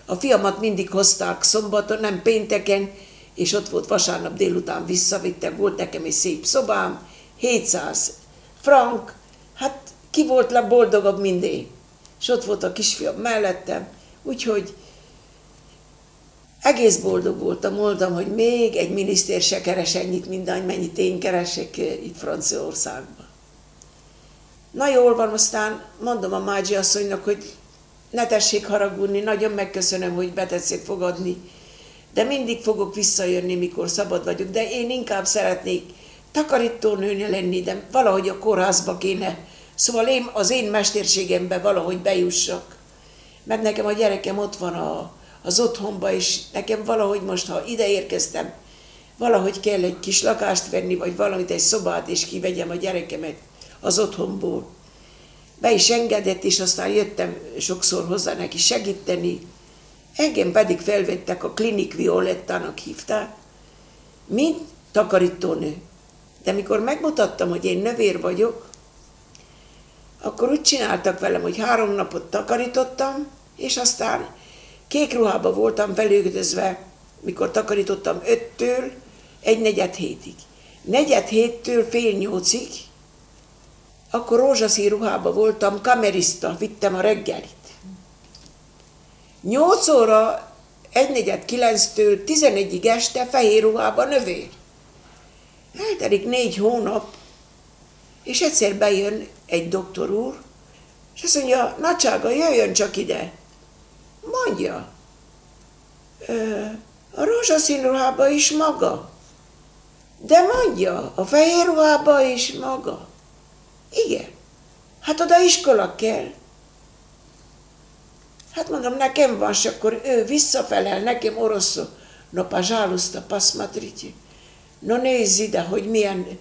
a fiamat mindig hozták szombaton, nem pénteken, és ott volt vasárnap délután visszavittek, volt nekem egy szép szobám, 700 frank, hát ki volt le boldogabb, mint én. És ott volt a kisfiam mellettem, úgyhogy egész boldog voltam, mondtam, hogy még egy miniszter se keres ennyit, mint amennyit én keresek itt Franciaországban. Na jól van, aztán mondom a Maggi asszonynak, hogy ne tessék haragudni, nagyon megköszönöm, hogy betetszik fogadni, de mindig fogok visszajönni, mikor szabad vagyok, de én inkább szeretnék takarítónőne lenni, de valahogy a kórházba kéne. Szóval én az én mesterségembe valahogy bejussak, mert nekem a gyerekem ott van az otthonban, és nekem valahogy most, ha ide érkeztem, valahogy kell egy kis lakást venni, vagy valamit, egy szobát, és kivegyem a gyerekemet az otthonból. Be is engedett, és aztán jöttem sokszor hozzá neki segíteni. Engem pedig felvettek, a Klinik Violettának hívták, mint takarítónő. De mikor megmutattam, hogy én nővér vagyok, akkor úgy csináltak velem, hogy 3 napot takarítottam, és aztán kék ruhába voltam felöltözve, mikor takarítottam 5-től 1-4-7-ig. 4-7-től fél 8-ig, akkor rózsaszín ruhába voltam, kamerista, vittem a reggelit. 8 óra 1-4-9-től 11-ig este fehér ruhába növér. Eltelik 4 hónap, és egyszer bejön egy doktor úr, és azt mondja, nagysága, jöjjön csak ide. Mondja, a rózsaszín ruhába is maga. De mondja, a fehér ruhába is maga. Igen, hát oda iskola kell. Hát mondom, nekem van, és akkor ő visszafelel nekem oroszul. No, pожалуйста, посмотрите. No, nézz ide, hogy milyen,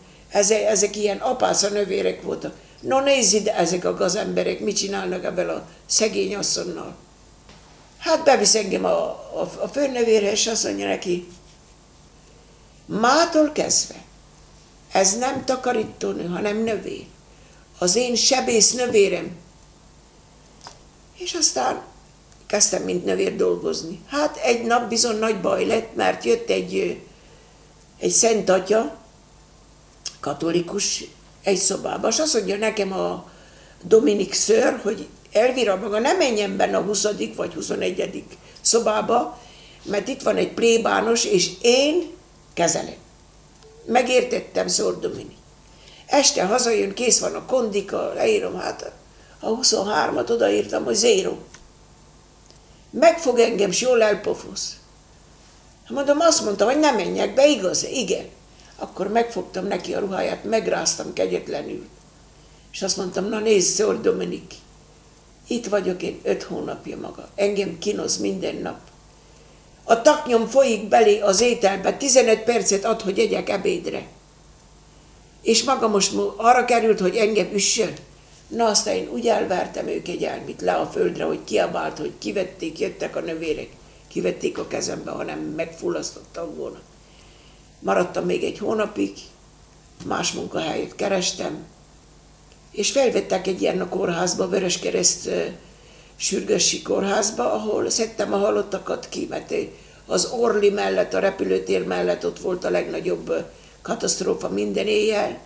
ezek ilyen apásza növérek voltak. No, nézz ide, ezek a gazemberek mit csinálnak ebben a szegény asszonynal. Hát bevisz engem a főnövérhez, és azt mondja neki, mától kezdve, ez nem takarítónő, hanem növér. Az én sebész növérem. És aztán kezdtem, mint növér dolgozni. Hát egy nap bizony nagy baj lett, mert jött egy szent atya, katolikus, egy szobába, és azt mondja nekem a Dominik ször, hogy Elvira maga ne menjen benne a 20. vagy 21. szobába, mert itt van egy plébános, és én kezelem. Megértettem, Zord Dominik. Este hazajön, kész van a kondika, leírom hát a 23-at, odaírtam, hogy 0. Megfog engem, s jól elpofosz. Mondom, azt mondta, hogy nem menjek be, igaz? Igen. Akkor megfogtam neki a ruháját, megráztam kegyetlenül. És azt mondtam, na nézd, Zord Dominik, itt vagyok én 5 hónapja maga. Engem kínoz minden nap. A taknyom folyik belé az ételbe, 15 percet ad, hogy egyek ebédre. És maga most arra került, hogy engem üssön. Na aztán én úgy elvertem ők egyelmit le a földre, hogy kiabált, hogy kivették, jöttek a nővérek. Kivették a kezembe, hanem megfullasztottam volna. Maradtam még 1 hónapig, más munkahelyet kerestem, és felvettek egy ilyen a kórházba, Vöröskereszt sürgősségi kórházba, ahol szedtem a halottakat ki, mert az Orly mellett, a repülőtér mellett ott volt a legnagyobb katasztrófa minden éjjel.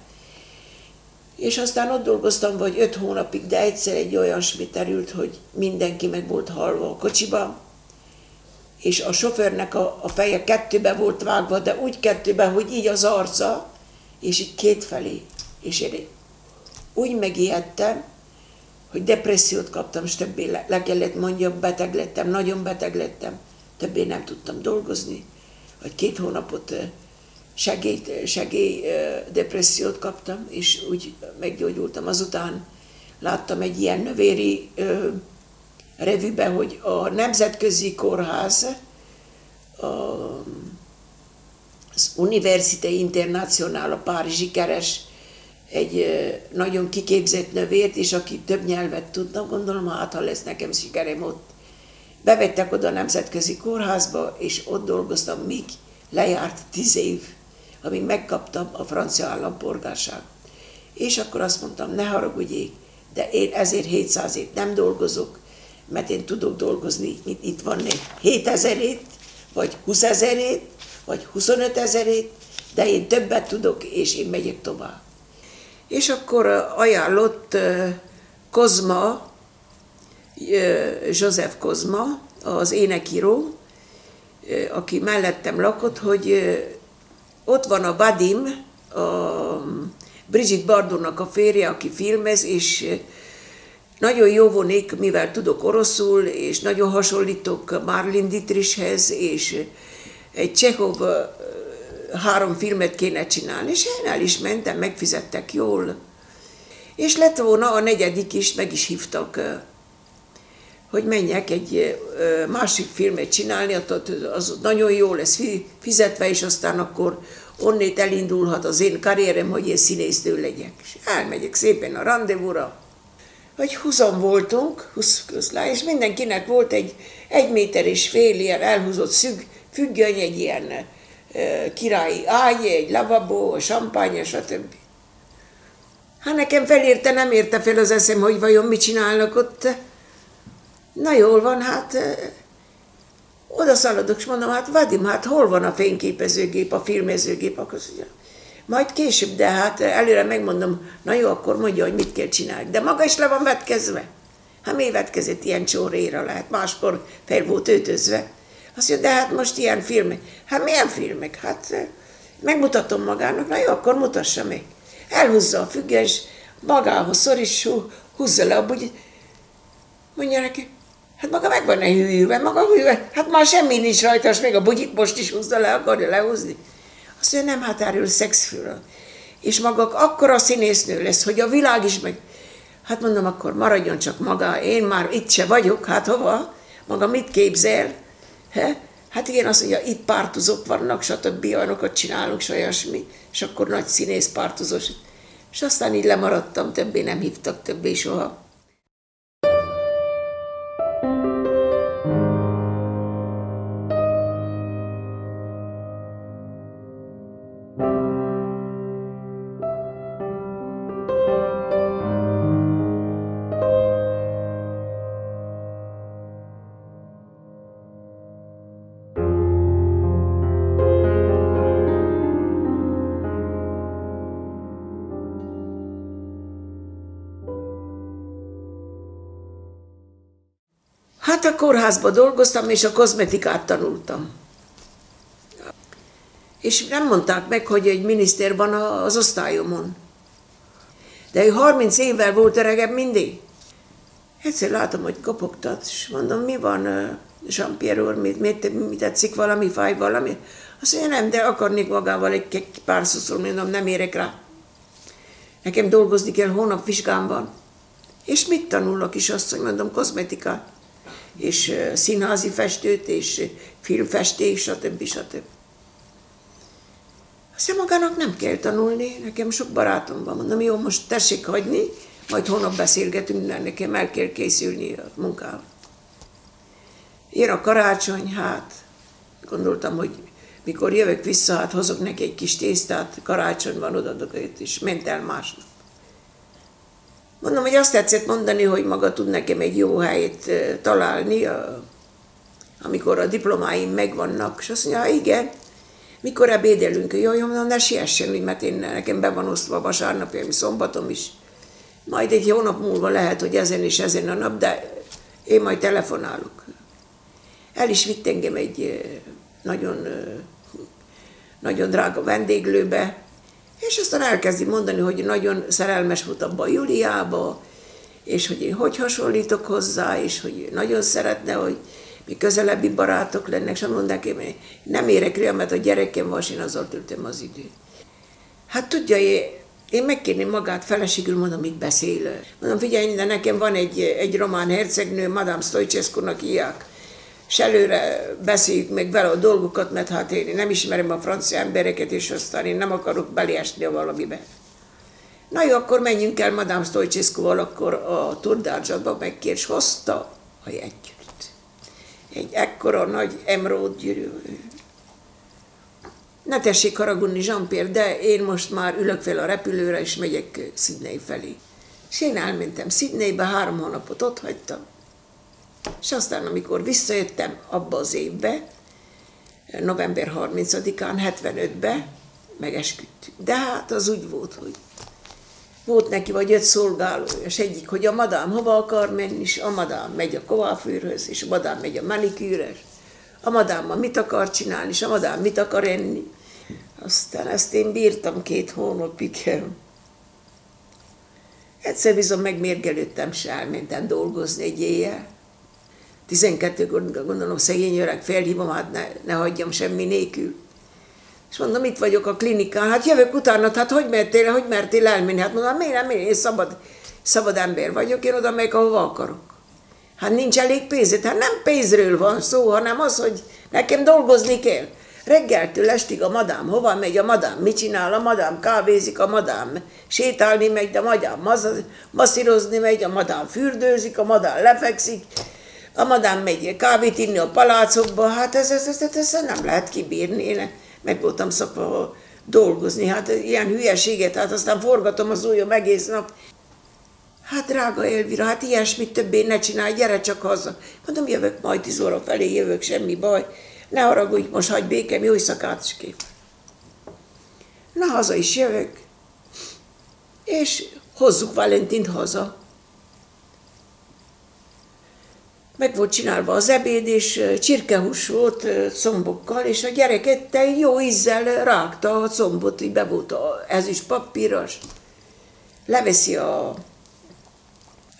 És aztán ott dolgoztam vagy 5 hónapig, de egyszer egy olyasmi terült, hogy mindenki meg volt halva a kocsiba, és a sofőrnek a feje 2-be volt vágva, de úgy 2-be, hogy így az arca, és így 2 felé. És én úgy megijedtem, hogy depressziót kaptam, és többé le kellett mondjam, beteg lettem, nagyon beteg lettem, többé nem tudtam dolgozni, vagy 2 hónapot depressziót kaptam, és úgy meggyógyultam. Azután láttam egy ilyen nővéri revűben, hogy a Nemzetközi Kórház, az Université Internationale, a párizsi keres egy nagyon kiképzett nővért, és aki több nyelvet tudna, gondolom, hát ha lesz nekem sikerem ott. Bevettek oda a Nemzetközi Kórházba, és ott dolgoztam, míg lejárt 10 év, amíg megkaptam a francia állampolgárságot. És akkor azt mondtam, ne haragudjék, de én ezért 700-ért nem dolgozok, mert én tudok dolgozni, mint itt van 7000-ét, vagy 20 000-ét, vagy 25 000-ét, de én többet tudok, és én megyek tovább. És akkor ajánlott Kozma, József Kozma, az énekíró, aki mellettem lakott, hogy ott van a Vadim, a Brigitte Bardotnak a férje, aki filmez, és nagyon jó vonék, mivel tudok oroszul, és nagyon hasonlítok Marlene Dietrichhez, és egy Csehov 3 filmet kéne csinálni, és én el is mentem, megfizettek jól. És lett volna a 4. is, meg is hívtak, hogy menjek egy másik filmet csinálni, az nagyon jó lesz fizetve, és aztán akkor onnét elindulhat az én karrierem, hogy én színésznő legyek. És elmegyek szépen a rendezvúra. Vagy 20-an voltunk, 20 közlá, és mindenkinek volt egy 1,5 méter ilyen elhúzott függöny, egy ilyen királyi ágy, egy lavabó, champagne, stb. Hát nekem felérte, nem érte fel az eszem, hogy vajon mit csinálnak ott. Na jól van, hát oda szaladok, és mondom, hát Vadim, hát hol van a fényképezőgép, a filmezőgép? Akkor mondja, majd később, de hát előre megmondom, na jó, akkor mondja, hogy mit kell csinálni. De maga is le van vetkezve. Hát miért vetkezett ilyen csóréra lehet? Máskor fel volt öltözve. Azt mondja, de hát most ilyen filmek. Hát milyen filmek? Hát megmutatom magának, na jó, akkor mutassa meg. Elhúzza a függönyt, magához szorít, húzza le a bugyit. Mondja neki, hát maga meg van-e hűlve, maga hűlve, hát már semmi nincs rajta, és még a bugyit most is húzza le, akarja lehúzni. Azt mondja, nem, hát erről szexfilm. És maga akkora színésznő lesz, hogy a világ is meg... Hát mondom, akkor maradjon csak maga, én már itt se vagyok, hát hova? Maga mit képzel? Hát igen, azt mondja, itt pártuzók vannak, stb. Olyanokat csinálunk, s olyasmi, és akkor nagy színész pártuzós. És aztán így lemaradtam, többé nem hívtak, többé soha. Hát a kórházban dolgoztam, és a kozmetikát tanultam. És nem mondták meg, hogy egy miniszter van az osztályomon. De ő 30 évvel volt öregebb mindig. Egyszer látom, hogy kopogtat, és mondom, mi van, Jean-Pierre úr, mi tetszik, valami fáj, valami? Azt mondja, nem, de akarnék magával egy pár szót szólni, mondom, nem érek rá. Nekem dolgozni kell, hónap vizsgám van. És mit tanulok is, azt mondom, kozmetikát, és színházi festőt, és filmfestés, stb. Stb. Aztán magának nem kell tanulni, nekem sok barátom van, mondom, jó, most tessék hagyni, majd holnap beszélgetünk, mert nekem el kell készülni a munkával. Jön a karácsony, hát gondoltam, hogy mikor jövök vissza, hát hozok neki egy kis tésztát, karácsony van, odaadok őt, és ment el másnap. Mondom, hogy azt tetszett mondani, hogy maga tud nekem egy jó helyet találni, amikor a diplomáim megvannak, és azt mondja, igen, mikor ebédelünk, jaj, mondom, ne siessen, mert nekem be van osztva vasárnap, szombatom is. Majd egy hónap múlva lehet, hogy ezen és ezen a nap, de én majd telefonálok. El is vitt engem egy nagyon, nagyon drága vendéglőbe, és aztán elkezdi mondani, hogy nagyon szerelmes volt abba a Juliába, és hogy én hogy hasonlítok hozzá, és hogy nagyon szeretne, hogy mi közelebbi barátok lennek, és mondom nekem, hogy nem érek rá, mert a gyerekem van, és én azzal töltöm az időt. Hát tudja, én megkérném magát feleségül, mondom, mit beszél. Mondom, figyelj, de nekem van egy román hercegnő, Madame Stoicescu-nak hívják, és előre beszéljük meg vele a dolgokat, mert hát én nem ismerem a francia embereket, és aztán én nem akarok beleesni a valamibe. Na jó, akkor menjünk el Madame Stoicescu-val, akkor a Tour d'Argentba megkér, és hozta a jegygyűrűt. Egy ekkora nagy emerald gyűrű. Ne tessék haragudni, Jean-Pierre, de én most már ülök fel a repülőre, és megyek Sydney felé. És én elmentem Sydneybe, 3 hónapot ott hagytam. És aztán, amikor visszajöttem abba az évbe, november 30-án, 75-be, megesküdtünk. De hát az úgy volt, hogy volt neki vagy 5 szolgálója, és egyik, hogy a madám hova akar menni, és a madám megy a coiffőrhöz, és a madám megy a manikűrhez, a madám mit akar csinálni, és a madám mit akar enni. Aztán ezt én bírtam 2 hónapig. Egyszer bizony megmérgelődtem, se elmentem dolgozni egy éjjel. 12-kor gondolom, szegény öreg, felhívom, hát ne hagyjam semmi nélkül. És mondom, itt vagyok a klinikán, hát jövök utána, hát hogy mertél elmenni? Hát mondom, miért nem, én szabad ember vagyok, én oda megyek, ahova akarok. Hát nincs elég pénzed, hát nem pénzről van szó, hanem az, hogy nekem dolgozni kell. Reggeltől estig a madám hova megy, a madám mit csinál, a madám kávézik, a madám sétálni megy, a madám masszírozni megy, a madám fürdőzik, a madám lefekszik, a madám megy kávét inni a palácokba, hát ez nem lehet kibírni, én meg voltam szokva dolgozni, hát ilyen hülyeséget, hát aztán forgatom az ujjam egész nap. Hát drága Elvira, hát ilyesmit többé ne csinálj, gyere csak haza. Mondom, jövök majd 10 óra felé, jövök, semmi baj. Ne haragudj, most hagyj békem, jó éjszakát is kép. Na, haza is jövök, és hozzuk Valentint haza. Meg volt csinálva az ebéd, és csirkehús volt combokkal, és a gyerek ette, jó ízzel rágta a combot, így be volt ez is papíros. Leveszi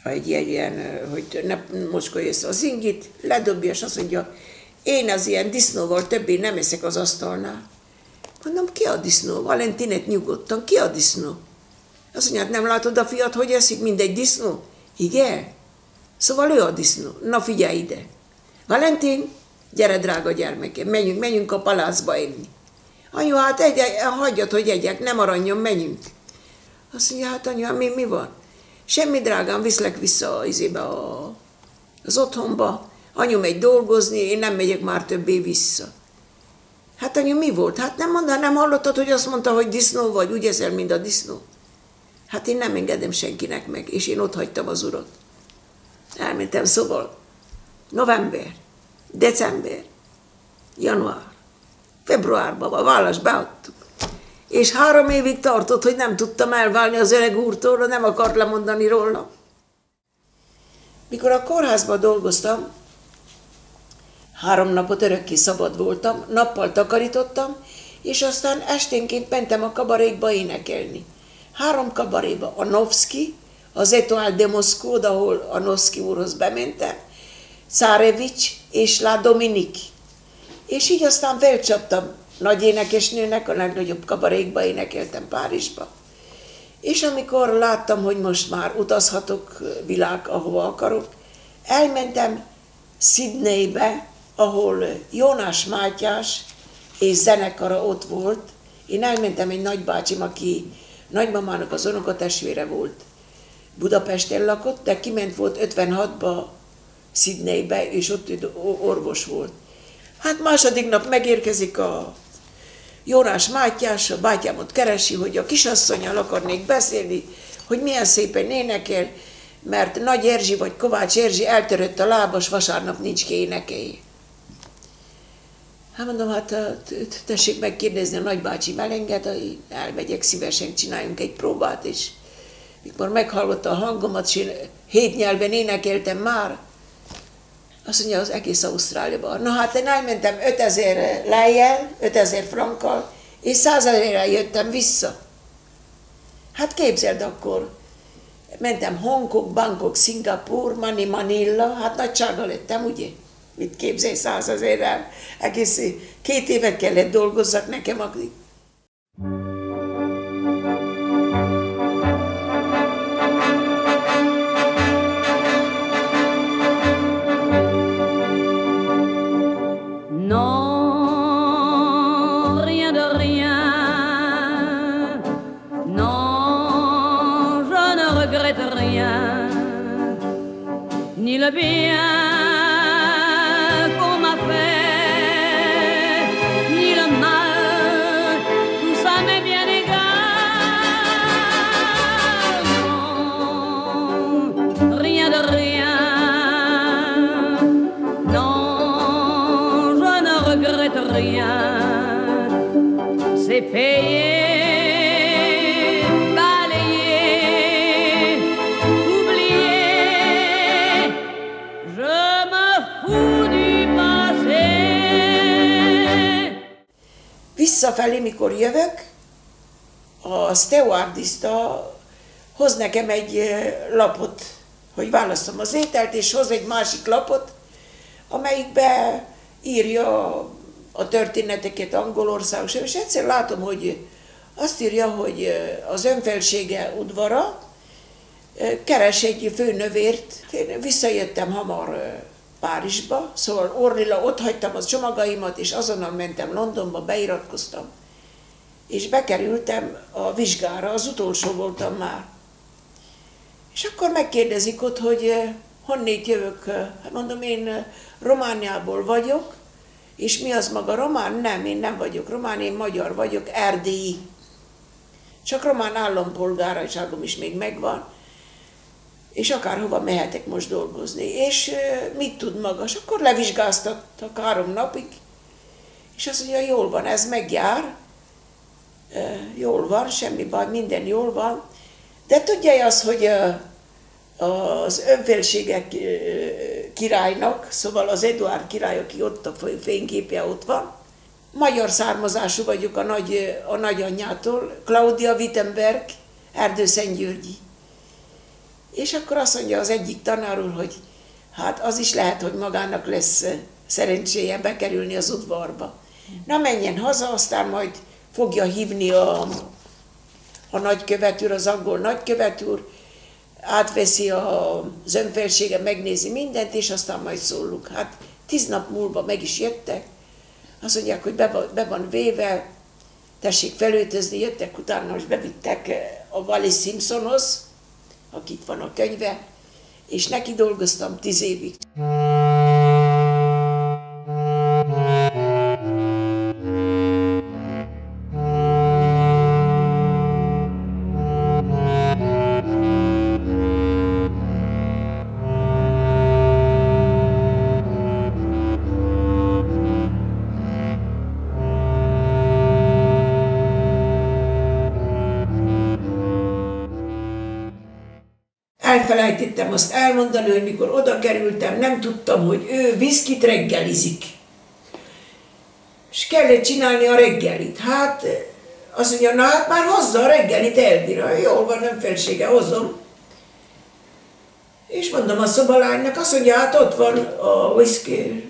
egy ilyen, hogy ne mocskolj össze az ingit, ledobja, és azt mondja, én az ilyen disznóval többé nem eszek az asztalnál. Mondom, ki a disznó? Valentinet nyugodtan, ki a disznó? Azt mondja, hát nem látod a fiat, hogy eszik, mindegy disznó? Igen? Szóval ő a disznó. Na figyelj ide. Valentin, gyere drága gyermekem, menjünk a palácba enni. Anyu, hát hagyjad, hogy egyek, nem aranyom, menjünk. Azt mondja, hát anya, mi van? Semmi drágám, viszlek vissza az otthonba. Anyu megy dolgozni, én nem megyek már többé vissza. Hát anyu, mi volt? Hát nem hallottad, hogy azt mondta, hogy disznó vagy, úgy eszel, mint a disznó? Hát én nem engedem senkinek meg, és én ott hagytam az urat. Elmentem, szóval november, december, január, februárban a vállast beadtuk. És 3 évig tartott, hogy nem tudtam elválni az öreg úrtól, nem akart lemondani róla. Mikor a kórházban dolgoztam, 3 napot örökké szabad voltam, nappal takarítottam, és aztán esténként mentem a kabarékba énekelni. 3 kabaréba, a Novszky, az Etoile de Moscou, ahol a Novszky úrhoz bementem, Cárevics és La Dominique. És így aztán felcsaptam nagy énekesnőnek, a legnagyobb kabarékba énekeltem Párizsba. És amikor láttam, hogy most már utazhatok világ, ahova akarok, elmentem Sydneybe, ahol Jónás Mátyás és zenekara ott volt. Én elmentem egy nagybácsim, aki nagymamának az unokatestvére volt. Budapesten lakott, de kiment volt 56-ba Sydneybe, és ott orvos volt. Hát második nap megérkezik a Jónás Mátyás, a bátyámot keresi, hogy a kisasszonnyal akarnék beszélni, hogy milyen szépen énekel, mert Nagy Erzsi vagy Kovács Erzsi eltörött a lábas, vasárnap nincs ki énekelni. Hát mondom, hát tessék megkérdezni, a nagybácsi elenged, elmegyek szívesen, csináljunk egy próbát, és mikor meghallotta a hangomat, és 7 nyelven énekeltem már, azt mondja, az egész Ausztráliában. Na hát én elmentem 5000 lejjel, 5000 frankkal, és 100 000-re jöttem vissza. Hát képzeld akkor, mentem Hongkong, Bangkok, Szingapur, Manila, hát nagysága lettem, ugye? Mit képzelj 100 000-rel? Egész 2 évet kellett dolgozzak nekem addig. Ni le bien qu'on m'a fait, ni le mal, tout ça m'est bien égal. Non, rien de rien, non, je ne regrette rien, c'est payé. Visszafelé, mikor jövök, a stewardista hoz nekem egy lapot, hogy válasszom az ételt, és hoz egy másik lapot, amelyikbe írja a történeteket angolországos, és egyszer látom, hogy azt írja, hogy az önfelsége udvara keres egy főnövért. Én visszajöttem hamar Párizsba, szóval Orlila, ott hagytam a csomagaimat, és azonnal mentem Londonba, beiratkoztam, és bekerültem a vizsgára, az utolsó voltam már. És akkor megkérdezik ott, hogy honnét jövök. Hát mondom, én Romániából vagyok, és mi az maga román? Nem, én nem vagyok román, én magyar vagyok, erdélyi. Csak román állampolgárságom is még megvan, és akárhova mehetek most dolgozni. És mit tud maga? És akkor levizsgáztattak 3 napig, és azt mondja, jól van, ez megjár, jól van, semmi baj, minden jól van, de tudja azt, hogy az önfelségek királynak, szóval az Eduárd király, aki ott a fényképje ott van, magyar származású vagyok a nagyanyjától, Claudia Wittenberg, Erdőszentgyörgyi. És akkor azt mondja az egyik tanár úr, hogy hát az is lehet, hogy magának lesz szerencséje bekerülni az udvarba. Na menjen haza, aztán majd fogja hívni a nagykövet úr, az angol nagykövet úr, átveszi az önfelsége, megnézi mindent, és aztán majd szólunk. Hát 10 nap múlva meg is jöttek, azt mondják, hogy be van véve, tessék felöltözni, jöttek utána, és bevittek a Wallis Simpsonhoz, akit van a könyve, és neki dolgoztam 10 évig. Elfelejtettem azt elmondani, hogy mikor oda kerültem, nem tudtam, hogy ő viszkit reggelizik. és kellett csinálni a reggelit. Hát azt mondja, na hát már hozza a reggelit, Elvira. Jól van, nem felsége, hozom. És mondom a szobalánynak, azt mondja, hát ott van a whisky.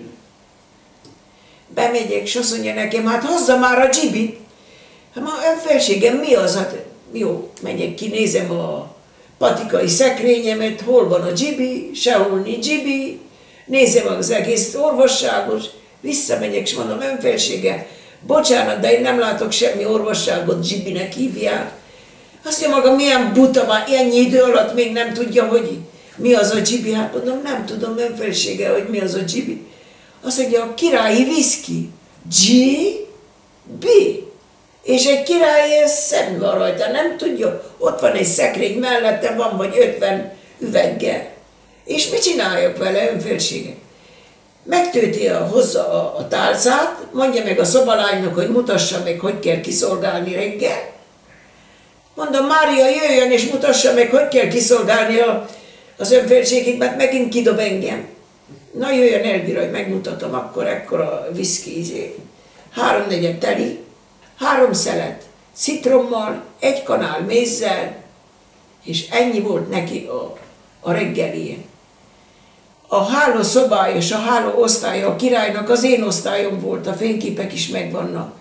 Bemegyek, és azt mondja nekem, hát hozza már a dzsibit. Hát ma önfelségem, mi az? Hát jó, megyek ki, nézem a patikai szekrényemet, hol van a dzsibi, sehol nincs dzsibi, nézem az egész orvosságot, visszamegyek, és mondom, önfelsége, bocsánat, de én nem látok semmi orvosságot, dzsibinek hívják. Azt mondja maga, milyen buta, már ennyi idő alatt még nem tudja, hogy mi az a dzsibi. Hát mondom, nem tudom, önfelsége, hogy mi az a dzsibi. Azt mondja, a királyi viszki. G-B. És egy királyi szem van rajta, nem tudja. Ott van egy szekrény mellette, van vagy 50 üveggel. És mit csináljak vele, önfelsége? Megtölti, hozza a tálcát, mondja meg a szobalánynak, hogy mutassa meg, hogy kell kiszolgálni reggel. Mondom, Mária, jöjjön és mutassa meg, hogy kell kiszolgálni az önfelségét, mert megint kidob engem. Na jöjjön Elvira, hogy megmutatom, akkor ekkora viszki ízé. 3/4 teli, 3 szelet citrommal, 1 kanál mézzel, és ennyi volt neki a reggelije. A hálószobája és a hálóosztálya a királynak az én osztályom volt, a fényképek is megvannak.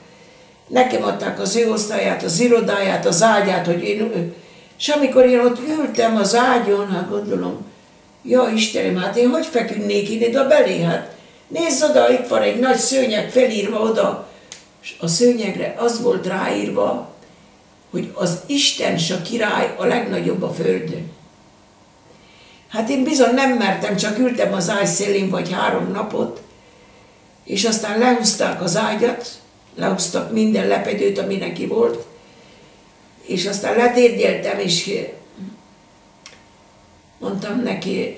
Nekem adták az ő osztályát, az irodáját, az ágyát, hogy én... És amikor én ott ültem az ágyon, hát gondolom, ja Istenem, hát én hogy feküdnék én ide belé? Hát nézz oda, itt van egy nagy szőnyeg felírva oda, és a szőnyegre az volt ráírva, hogy az Isten s a király a legnagyobb a földön. Hát én bizony nem mertem, csak ültem az ágy szélén vagy 3 napot, és aztán lehúzták az ágyat, lehúztak minden lepedőt, ami neki volt, és aztán letérdeltem, és mondtam neki,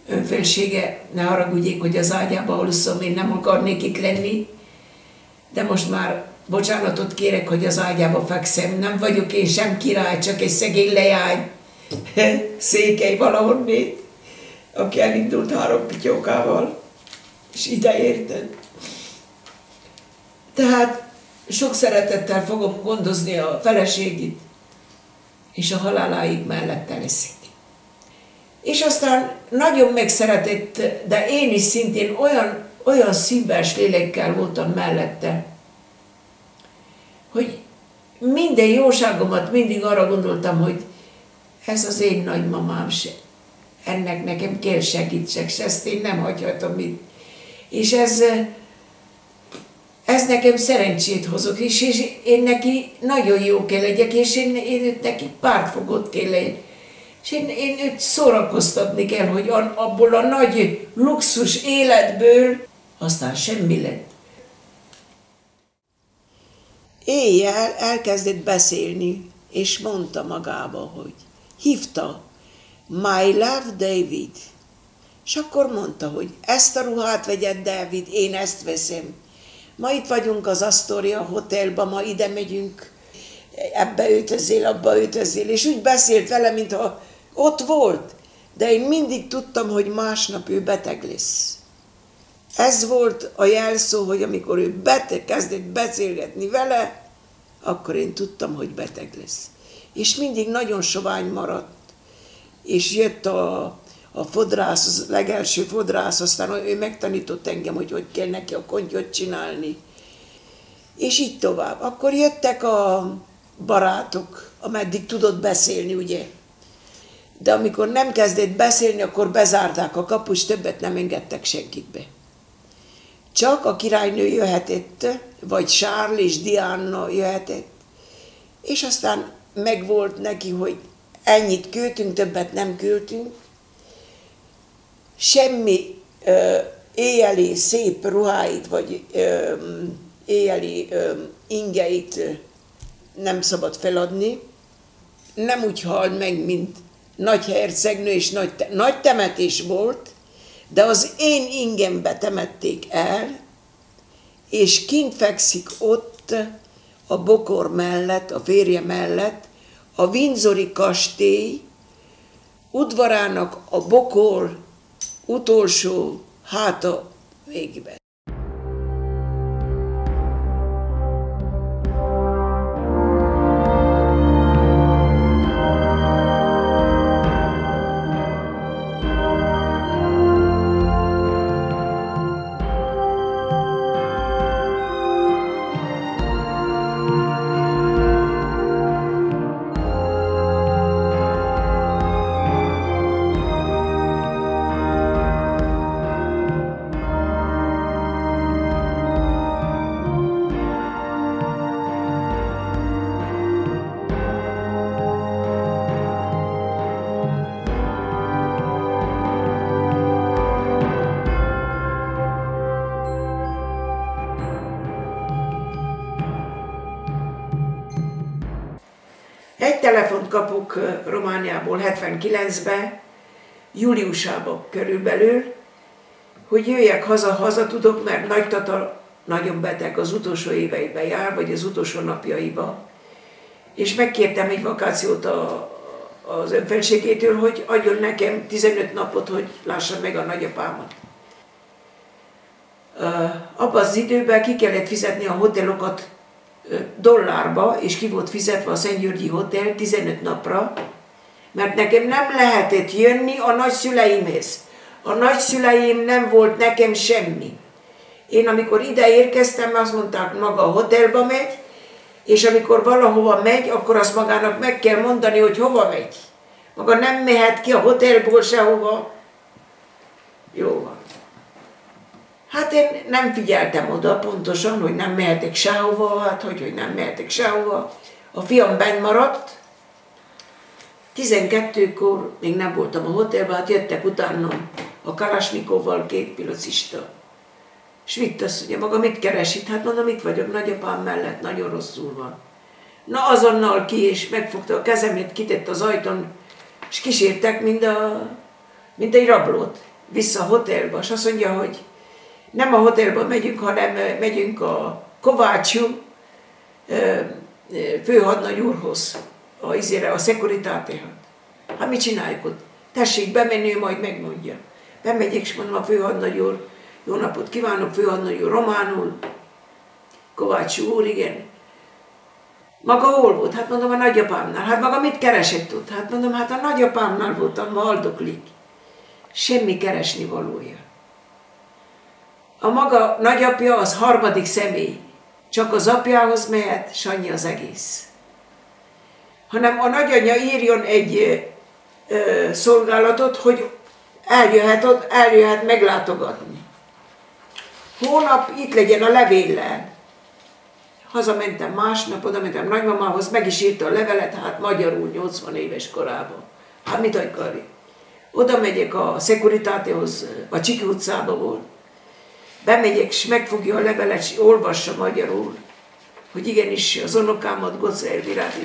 önfelsége, ne haragudjék, hogy az ágyába alusszom, én nem akarnék itt lenni, de most már bocsánatot kérek, hogy az ágyába fekszem, nem vagyok én sem király, csak egy szegény leány, Székely valahonnét, aki elindult 3 pityókával, és ide érted. Tehát sok szeretettel fogom gondozni a feleségét, és a haláláig mellette leszek. És aztán nagyon megszeretett, de én is szintén olyan szívves lélekkel voltam mellette, hogy minden jóságomat mindig arra gondoltam, hogy ez az én nagymamám se. Ennek nekem kell segítsek, és ezt én nem hagyhatom itt. És ez nekem szerencsét hozok, és én neki nagyon jó kell legyek, és én neki pártfogott kell legyek. És én őt szórakoztatni kell, hogy abból a nagy luxus életből aztán semmi lett. Éjjel elkezdett beszélni, és mondta magába, hogy hívta, My love David. És akkor mondta, hogy ezt a ruhát vegyed, David, én ezt veszem. Ma itt vagyunk az Astoria Hotelban, ma ide megyünk, ebbe öltözél, abba öltözél, és úgy beszélt vele, mintha ott volt. De én mindig tudtam, hogy másnap ő beteg lesz. Ez volt a jelszó, hogy amikor ő kezdett beszélgetni vele, akkor én tudtam, hogy beteg lesz. És mindig nagyon sovány maradt. És jött a fodrász, az legelső fodrász, aztán ő megtanított engem, hogy kell neki a kontyot csinálni. És így tovább. Akkor jöttek a barátok, ameddig tudott beszélni, ugye. De amikor nem kezdett beszélni, akkor bezárták a kapust, többet nem engedtek senkit be. Csak a királynő jöhetett, vagy Charles és Diana jöhetett, és aztán megvolt neki, hogy ennyit költünk, többet nem költünk, semmi éjjeli szép ruháit, vagy éjjeli ingeit nem szabad feladni, nem úgy hal meg, mint nagy hercegnő, és nagy temetés volt, de az én ingembe temették el, és kint fekszik ott a bokor mellett, a férje mellett, a Windsori kastély udvarának a bokor utolsó háta végben. egy telefont kapok Romániából 79-ben, júliusában körülbelül, hogy jöjjek haza tudok, mert nagytata nagyon beteg, az utolsó éveiben jár, vagy az utolsó napjaiba. És megkértem egy vakációt az önfelségétől, hogy adjon nekem 15 napot, hogy lássam meg a nagyapámat. Abban az időben ki kellett fizetni a hotelokat dollárba, és ki volt fizetve a Szentgyörgyi Hotel 15 napra, mert nekem nem lehetett jönni a nagyszüleimhez. A nagyszüleim nem volt nekem semmi. Én amikor ide érkeztem, azt mondták, maga a hotelba megy, és amikor valahova megy, akkor azt magának meg kell mondani, hogy hova megy. Maga nem mehet ki a hotelból sehova. Jó van. Hát én nem figyeltem oda pontosan, hogy nem mehetek sehova, hát hogy nem mehetek sehova. A fiam benn maradt. 12-kor még nem voltam a hotelben, hát jöttek utánam a Kalasnyikovval 2 pilocista. És vitt azt, hogy maga mit keres itt? Hát mondom, itt vagyok nagyapám mellett, nagyon rosszul van. Na azonnal ki, és megfogta a kezemét, kitett az ajtón, és kísértek, mint egy rablót, vissza a hotelba. És azt mondja, hogy nem a hotelba megyünk, hanem megyünk a Kovácsú főhadnagy úrhoz, a Securitátehoz. Hát mit csináljuk ott? Tessék bemenni, ő majd megmondja. Bemegyek, és mondom, a főhadnagy úr, jó napot kívánok, főhadnagy úr, románul. Kovácsú úr, igen. Maga hol volt? Hát mondom, a nagyapámnál. Hát maga mit keresett ott? Hát mondom, hát a nagyapámnál voltam, ma haldoklik. Semmi keresni valója. A maga nagyapja az harmadik személy. Csak az apjához mehet, s annyi az egész. Hanem a nagyanyja írjon egy szolgálatot, hogy eljöhet meglátogatni. Hónap itt legyen a levéllel. Hazamentem másnap, oda mentem nagymamához, meg is írta a levelet, hát magyarul 80 éves korában. Hát mit akarja? Oda megyek a Securitátehoz, a Csiki utcába volt. Bemegyek, és megfogja a levelet, és olvassa magyarul, hogy igenis az unokámat Goca Elvirát,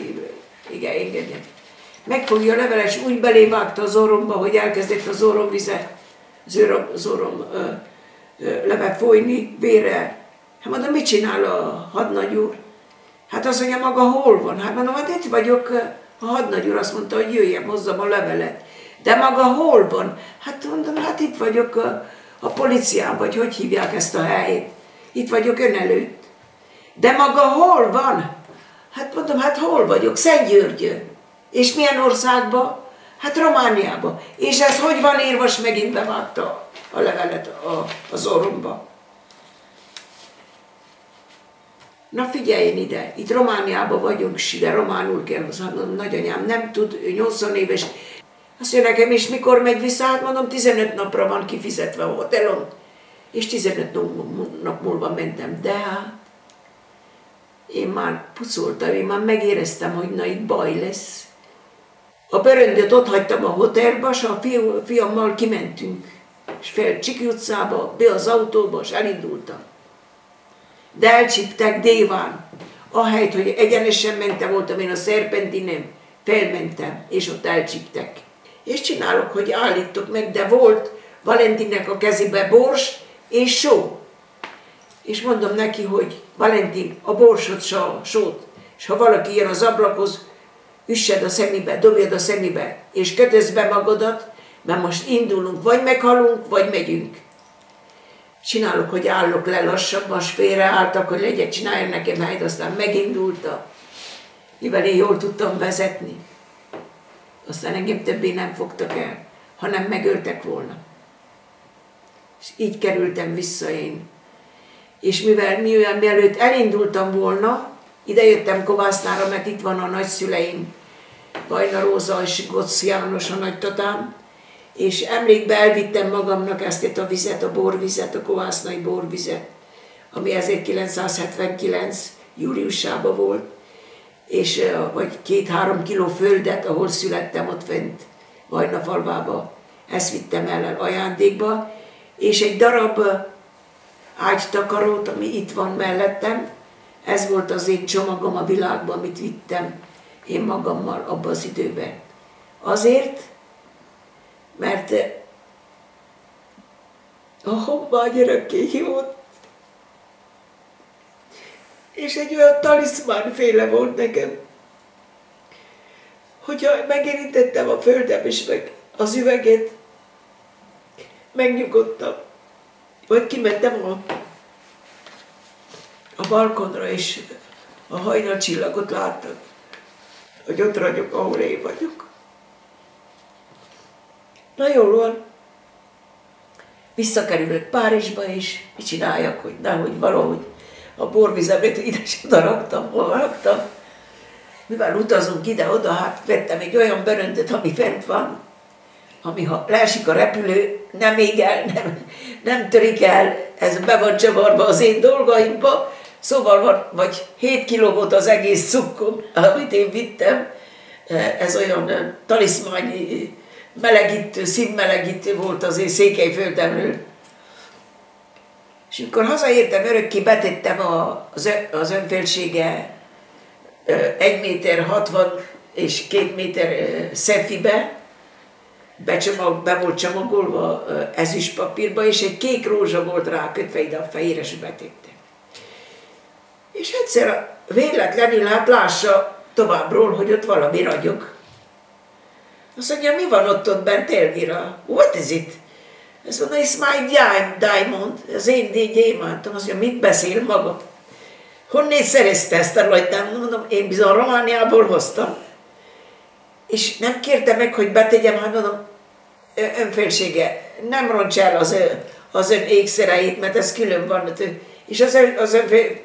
igen, engedjen. Megfogja a levelet, és úgy belévágta az orromba, hogy elkezdett az orromvize, az orrom leve folyni, vérrel. Hát mondom, mit csinál a hadnagy úr? Hát azt mondja, maga hol van? Hát mondom, hát itt vagyok. A hadnagy úr azt mondta, hogy jöjjem, hozzam a levelet. De maga hol van? Hát mondom, hát itt vagyok a policián, vagy hogy hívják ezt a helyet. Itt vagyok ön előtt. De maga hol van? Hát mondom, hát hol vagyok? Szentgyörgyön. És milyen országban? Hát Romániában. És ez hogy van írva, és megint bevágta a levelet az orromba. Na figyeljen ide, itt Romániában vagyunk, és ide románul kell, mondom, nagyanyám nem tud, 80 éves. Azt mondja nekem, és mikor megy vissza? Hát mondom, 15 napra van kifizetve a hotelon, és 15 nap múlva mentem. De hát, én már pucoltam, én már megéreztem, hogy na itt baj lesz. A berendőt ott hagytam a hotelba, és a fiammal kimentünk, és fel Csiki utcába, be az autóba, és elindultam. De elcsíptek déván. Ahelyett, hogy egyenesen mentem, voltam én a Szerpentinen, felmentem, és ott elcsíptek. És csinálok, hogy állítok meg, de volt Valentinnek a kezébe bors és só. És mondom neki, hogy Valentin, a borsot, sót, és ha valaki jön az ablakhoz, üssed a szemébe, dobjad a szemébe, és kötözd be magadat, mert most indulunk, vagy meghalunk, vagy megyünk. Csinálok, hogy állok le lassabban, és félreálltak, hogy legyek, csináljon nekem helyet, aztán megindultam. Mivel én jól tudtam vezetni. Aztán engem többé nem fogtak el, hanem megöltek volna. És így kerültem vissza én. És mivel mielőtt elindultam volna, idejöttem Kovásznára, mert itt van a nagyszüleim, Vajna Róza és Gocz János a nagytatám, és emlékbe elvittem magamnak ezt a vizet, a borvizet, a kovásznai borvizet, ami 1979. júliusában volt, és vagy 2-3 kiló földet, ahol születtem ott fent Vajnafalvába, ezt vittem el ajándékba, és egy darab ágytakarót, ami itt van mellettem, ez volt az én csomagom a világban, amit vittem én magammal abban az időben. Azért, mert a hobbány örökké hívott, és egy olyan taliszmánféle volt nekem, hogyha megérintettem a földem és meg az üveget, megnyugodtam, vagy kimentem a balkonra, és a hajnalcsillagot láttam, hogy ott ragyog, ahol én vagyok. Na jól van, visszakerülök Párizsba, és mit csináljak, hogy nehogy valahogy a borvizemet ide oda raktam, hol raktam. Mivel utazunk ide-oda, hát vettem egy olyan bőröndöt, ami fent van, ami ha leesik a repülő, nem ég el, nem törik el, ez be van csavarva az én dolgaimba, szóval van, vagy 7 kiló volt az egész cukkom, amit én vittem, ez olyan taliszmányi melegítő, színmelegítő volt az én Székelyföldemről. És amikor hazaértem, örökké betettem az önfélsége 1 méter 60 és 2 méter szefibe, be volt csomagolva ezüstpapírba, és egy kék rózsa volt rá kötve ide a fejére, és betettem. És egyszer véletlenül hát lássa továbbról, hogy ott valami ragyog. Azt mondja, mi van ott bent, Elvira? What is it? Azt mondja, it's my diamond, az én gyémántom. Azt mondja, mit beszél maga? Honnét szerezte ezt a rajtám? Mondom, én bizony Romániából hoztam. És nem kérte meg, hogy betegyem, hát mondom, önfélsége, nem roncs el az ön ékszereit, mert ez külön van. És az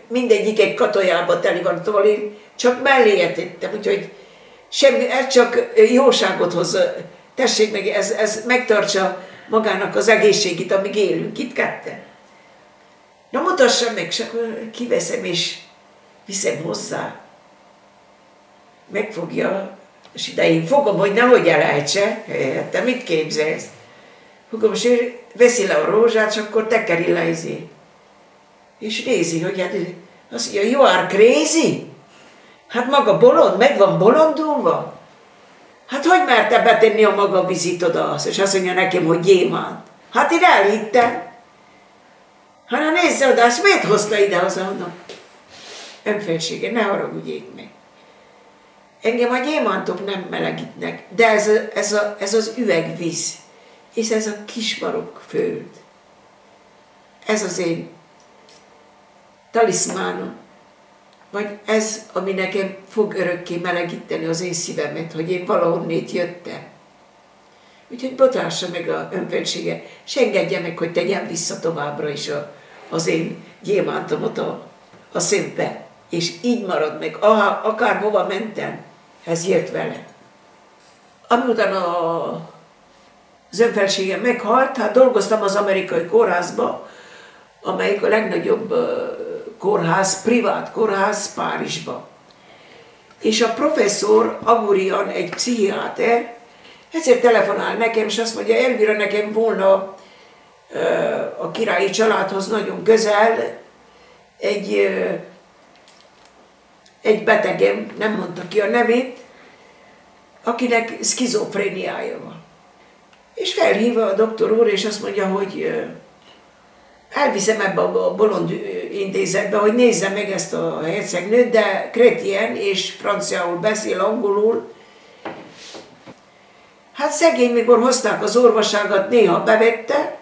mindegyik egy katolyába teli van, tovább én csak melléje tettem, úgyhogy semmi, ez csak jóságot hoz. Tessék meg, ez megtartsa magának az egészségét, amíg élünk itt ketten. Na mutassam meg, és akkor kiveszem és viszem hozzá. Megfogja, és ide én fogom, hogy nehogy elejtse. Te mit képzelsz? Fogom, és ő veszi le a rózsát, és akkor tekeri le izé. És nézi, hogy hát azt mondja, you are crazy? Hát maga bolond, meg van bolondulva? Hát hogy merte betenni a maga vizit oda azt? És azt mondja nekem, hogy gyémánt. Hát én elhittem. Hát nézze oda, azt miért hozta ide haza, mondom? Önfélsége, ne haragudjék meg. Engem a gyémántok nem melegítnek, de ez az üvegvíz, és ez a kismarok föld. Ez az én taliszmánom. Vagy ez, ami nekem fog örökké melegíteni az én szívemet, hogy én valahonnét jöttem. Úgyhogy bocsássa meg a önfélsége, és engedje meg, hogy tegyem vissza továbbra is az én gyémántomot a szentbe. És így marad meg, akárhova mentem, ez jött vele. Amiután az önfelségem meghalt, hát dolgoztam az amerikai kórházba, amelyik a legnagyobb kórház, privát kórház Párizsba. És a professzor Agurian, egy pszichiáter, ezért telefonál nekem, és azt mondja, Elvira, nekem volna a királyi családhoz nagyon közel egy betegem, nem mondta ki a nevét, akinek szkizofréniája van. És felhívja a doktor úr, és azt mondja, hogy elviszem ebbe a bolond intézetbe, hogy nézze meg ezt a hercegnőt, de kretien és franciául beszél, angolul. Hát szegény, mikor hozták az orvosságot, néha bevette,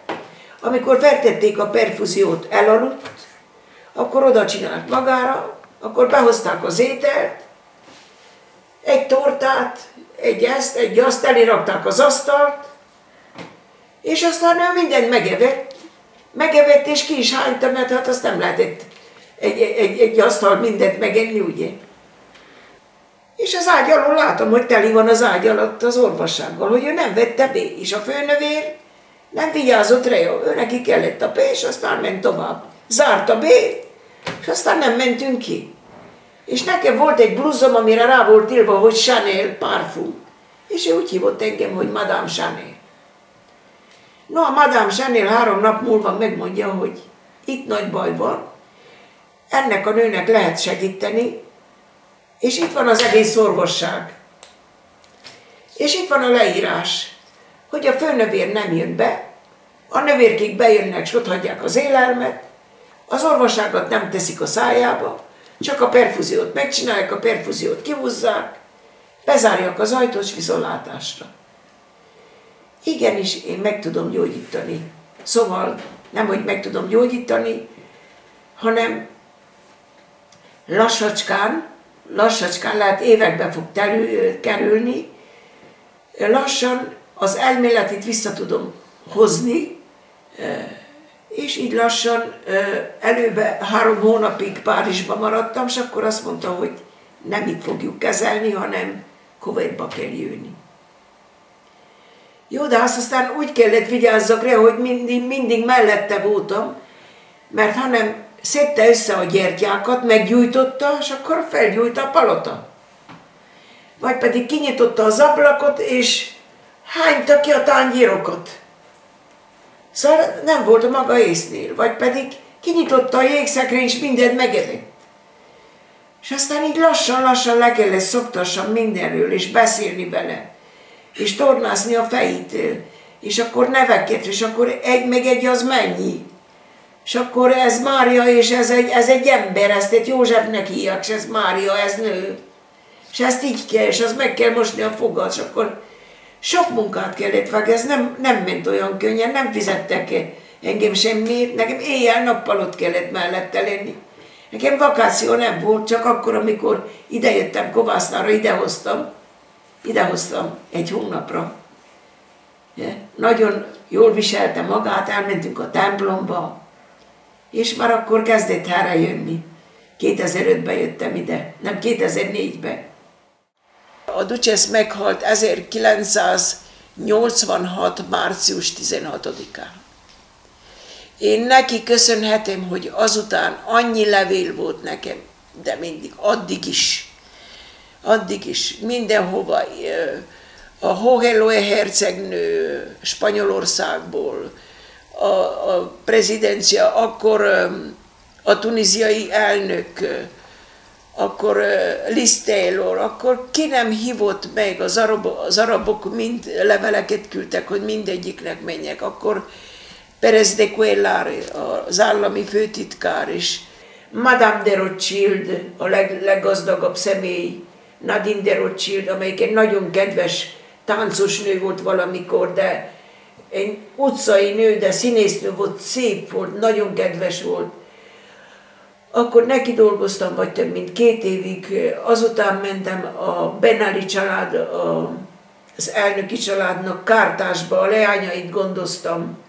amikor feltették a perfúziót, elaludt, akkor oda csinált magára, akkor behozták az ételt, egy tortát, egy azt, elérakták az asztalt, és aztán ő mindent megevett, és ki is hányta, mert hát azt nem lehetett egy asztalt mindent megenni, ugye? És az ágy alól látom, hogy teli van az ágy alatt az orvossággal, hogy ő nem vette be, és a főnövér nem vigyázott rá, ő neki kellett a be, és aztán ment tovább. Zárta be, és aztán nem mentünk ki. És nekem volt egy bluzom, amire rá volt írva, hogy Chanel parfum. És ő úgy hívott engem, hogy Madame Chanel. No, a Madame Chanel 3 nap múlva megmondja, hogy itt nagy baj van, ennek a nőnek lehet segíteni, És itt van az egész orvosság. És itt van a leírás, hogy a főnövér nem jön be, a növérkék bejönnek, és ott hagyják az élelmet, az orvosságot nem teszik a szájába, csak a perfúziót megcsinálják, a perfúziót kihúzzák, bezárják az ajtót, és viszontlátásra. Igenis, én meg tudom gyógyítani. Szóval nem, hogy meg tudom gyógyítani, hanem lassacskán, lehet évekbe fog kerülni, lassan az elméletit vissza tudom hozni, és így lassan előbb 3 hónapig Párizsban maradtam, és akkor azt mondta, hogy nem itt fogjuk kezelni, hanem Kuwaitba kell jönni. Jó, de azt aztán úgy kellett vigyázzak rá, hogy mindig mellette voltam, mert hanem szedte össze a gyertyákat, meggyújtotta, és akkor felgyújta a palota. Vagy pedig kinyitotta az ablakot, és hányta ki a tányérokat. Szóval nem volt a maga észnél. Vagy pedig kinyitotta a jégszekrény, és mindent megevett. És aztán így lassan le kellett szoktassam mindenről, és beszélni vele. És tornászni a fejétől. És akkor neveket, és akkor egy meg egy az mennyi. És akkor ez Mária, és ez egy ember, ezt egy Józsefnek hívják, és ez Mária, ez nő. És ezt így kell, és az meg kell mosni a fogat, és akkor sok munkát kellett vágni, ez nem ment olyan könnyen, nem fizettek engem semmiért, nekem éjjel-nappal ott kellett mellette lenni. Nekem vakáció nem volt, csak akkor, amikor idejöttem Kovásznára, idehoztam 1 hónapra. Nagyon jól viselte magát, elmentünk a templomba, és már akkor kezdett erre jönni. 2005-ben jöttem ide, nem 2004-ben. A Duchess meghalt 1986. március 16-án. Én neki köszönhetem, hogy azután annyi levél volt nekem, de mindig, addig is, mindenhova. A Hohenlohe hercegnő Spanyolországból, a prezidencia, akkor a tunéziai elnök, akkor Liz Taylor, akkor ki nem hívott meg, az arabok mind leveleket küldtek, hogy mindegyiknek menjek, akkor Pérez de Cuéllar, az állami főtitkár is, Madame de Rothschild, a leggazdagabb személy, Nadine de Rothschild, amelyik egy nagyon kedves táncos nő volt valamikor, de egy utcai nő, de színésznő volt, szép volt, nagyon kedves volt. Akkor neki dolgoztam, vagy több mint 2 évig, azután mentem a Ben Ali család, az elnöki családnak Kártásba, a leányait gondoztam,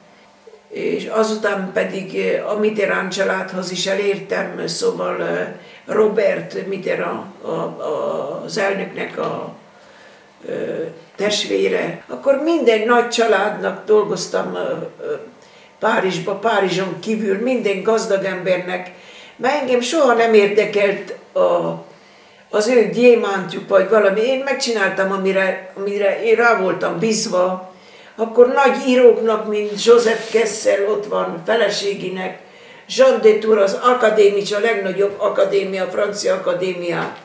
és azután pedig a Mitterrand családhoz is elértem, szóval Robert Mitterrand, az elnöknek a testvére. Akkor minden nagy családnak dolgoztam Párizsba, Párizson kívül, minden gazdag embernek, mert engem soha nem érdekelt az ő gyémántjuk, vagy valami. Én megcsináltam, amire én rá voltam bízva. Akkor nagy íróknak, mint Joseph Kessel, ott van feleségének, Jean de Tour, az akadémia, a legnagyobb akadémia, a francia akadémia.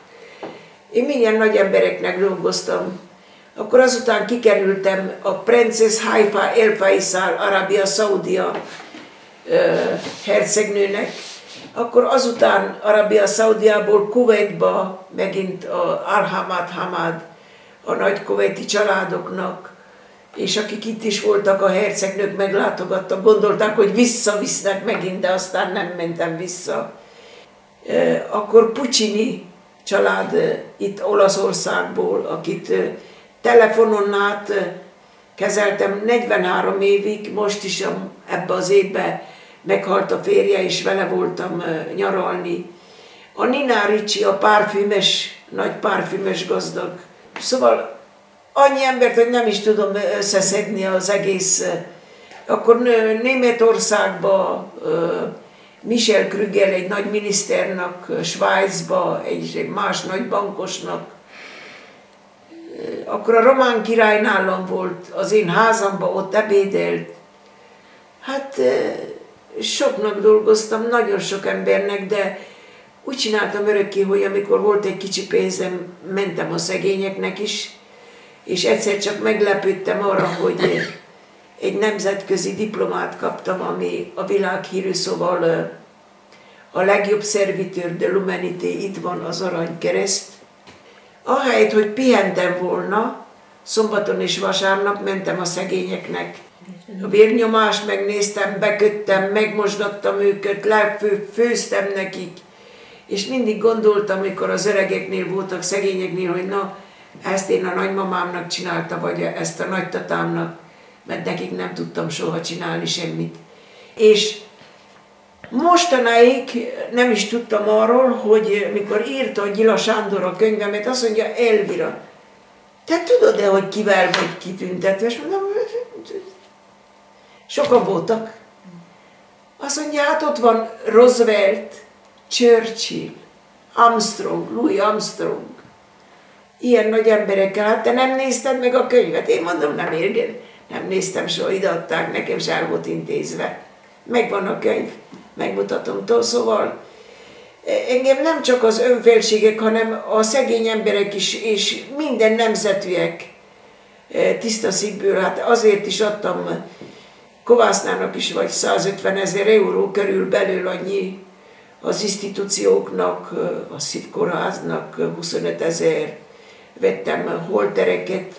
Én milyen nagy embereknek dolgoztam. Akkor azután kikerültem a Princess Haifa El Faisal, Arábia Szaudia hercegnőnek. Akkor azután Arábia Szaudiából Kuwaitba megint Al-Hamad Hamad, a nagy kuwaiti családoknak, és akik itt is voltak, a hercegnők meglátogattak, gondolták, hogy visszavisznek megint, de aztán nem mentem vissza. Akkor Puccini család itt Olaszországból, akit telefonon át kezeltem 43 évig, most is ebbe az évben meghalt a férje, és vele voltam nyaralni. A Nina Ricci, a párfűmes, nagy párfűmes gazdag. Szóval annyi embert, hogy nem is tudom összeszedni az egész. Akkor Németországban Michel Krügel, egy nagy miniszternak, Svájcba, egy más nagy bankosnak. Akkor a román király nálam volt, az én házamban, ott ebédelt. Hát soknak dolgoztam, nagyon sok embernek, de úgy csináltam örökké, hogy amikor volt egy kicsi pénzem, mentem a szegényeknek is, és egyszer csak meglepődtem arra, hogy egy nemzetközi diplomát kaptam, ami a világhírű, szóval a legjobb serviteur de l'humanité, itt van az aranykereszt. Ahelyett, hogy pihentem volna, szombaton és vasárnap mentem a szegényeknek. A vérnyomást megnéztem, beköttem, megmosdattam őket, főztem nekik. És mindig gondoltam, amikor az öregeknél voltak, szegényeknél, hogy na, ezt én a nagymamámnak csinálta, vagy ezt a nagytatámnak, mert nekik nem tudtam soha csinálni semmit. És mostanáig nem is tudtam arról, hogy mikor írta a Gyila Sándor a könyvemet, azt mondja, Elvira, te tudod-e, hogy kivel vagy kitüntetve? És mondom, sokan voltak. Azt mondja, hát ott van Roosevelt, Churchill, Armstrong, Louis Armstrong. Ilyen nagy emberekkel, hát te nem nézted meg a könyvet? Én mondom, nem néztem soha, ideadták, nekem se el volt intézve. Megvan a könyv, megmutatom. Szóval engem nem csak az önfelségek, hanem a szegény emberek is, és minden nemzetűek tiszta szívből, hát azért is adtam Kovásznának is vagy 150 000 euró körülbelül annyi, az institúcióknak, a szívkórháznak 25 000, vettem holtereket,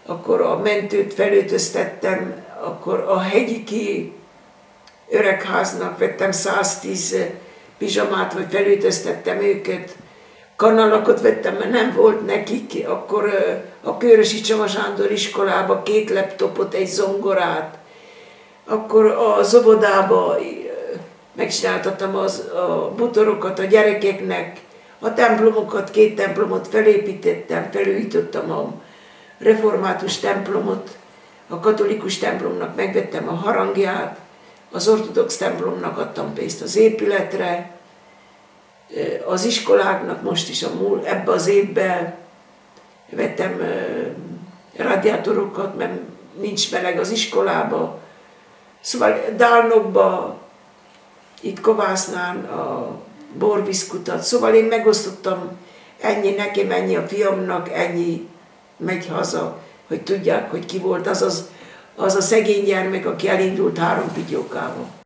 akkor a mentőt felöltöztettem, akkor a hegyiki öregháznak vettem 110 pizsamát, vagy felöltöztettem őket, kanalakot vettem, mert nem volt nekik, akkor a Kőrösi Csoma Sándor iskolába 2 laptopot, egy zongorát, akkor az óvodába megcsináltattam a butorokat a gyerekeknek, a templomokat, 2 templomot felépítettem, felújítottam a református templomot, a katolikus templomnak megvettem a harangját, az ortodox templomnak adtam pénzt az épületre, az iskoláknak most is ebbe az évben vettem radiátorokat, mert nincs meleg az iskolába. Szóval Dálnokba, itt Kovásznán a borviszkutat, szóval én megosztottam, ennyi nekem, ennyi a fiamnak, ennyi megy haza, hogy tudják, hogy ki volt az a szegény gyermek, aki elindult 3 pityókával.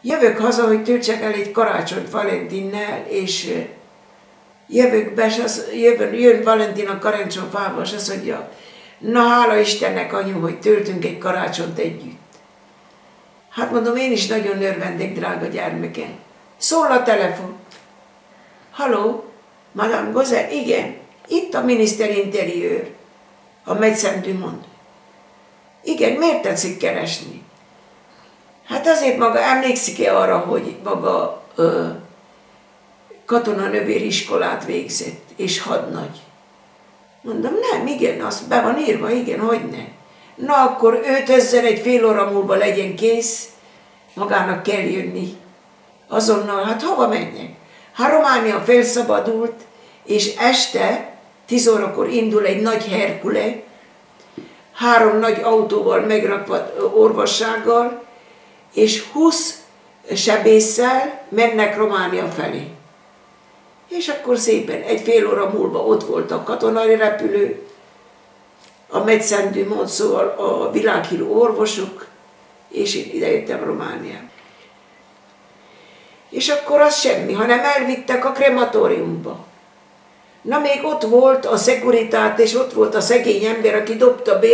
Jövök haza, hogy töltsek el egy karácsonyt Valentinnel, és jövök be, és jön Valentin a karácsonyfával, és azt mondja, na hála Istennek, anyu, hogy töltünk egy karácsont együtt. Hát mondom, én is nagyon örvendek, drága gyermekem. Szól a telefon. Halló, Madame Gozel? Igen, itt a miniszter interiőr, a Médecin du Monde. Igen, miért tetszik keresni? Hát azért maga emlékszik-e arra, hogy maga katonanövériskolát végzett, és hadnagy? Mondom, nem, igen, az be van írva, igen, hogyne. Na akkor öltözzön, egy fél óra múlva legyen kész, magának kell jönni. Azonnal, hát hova menjek? Hát Románia felszabadult, és este 10 órakor indul egy nagy Herkule, 3 nagy autóval megrakva orvossággal, és 20 sebésszel mennek Románia felé. És akkor szépen egy fél óra múlva ott volt a katonai repülő, a Médecins du Monde, szóval a világhírű orvosok, és én idejöttem Romániába. És akkor az semmi, hanem elvittek a krematóriumba. Na még ott volt a szekuritát, és ott volt a szegény ember, aki dobta be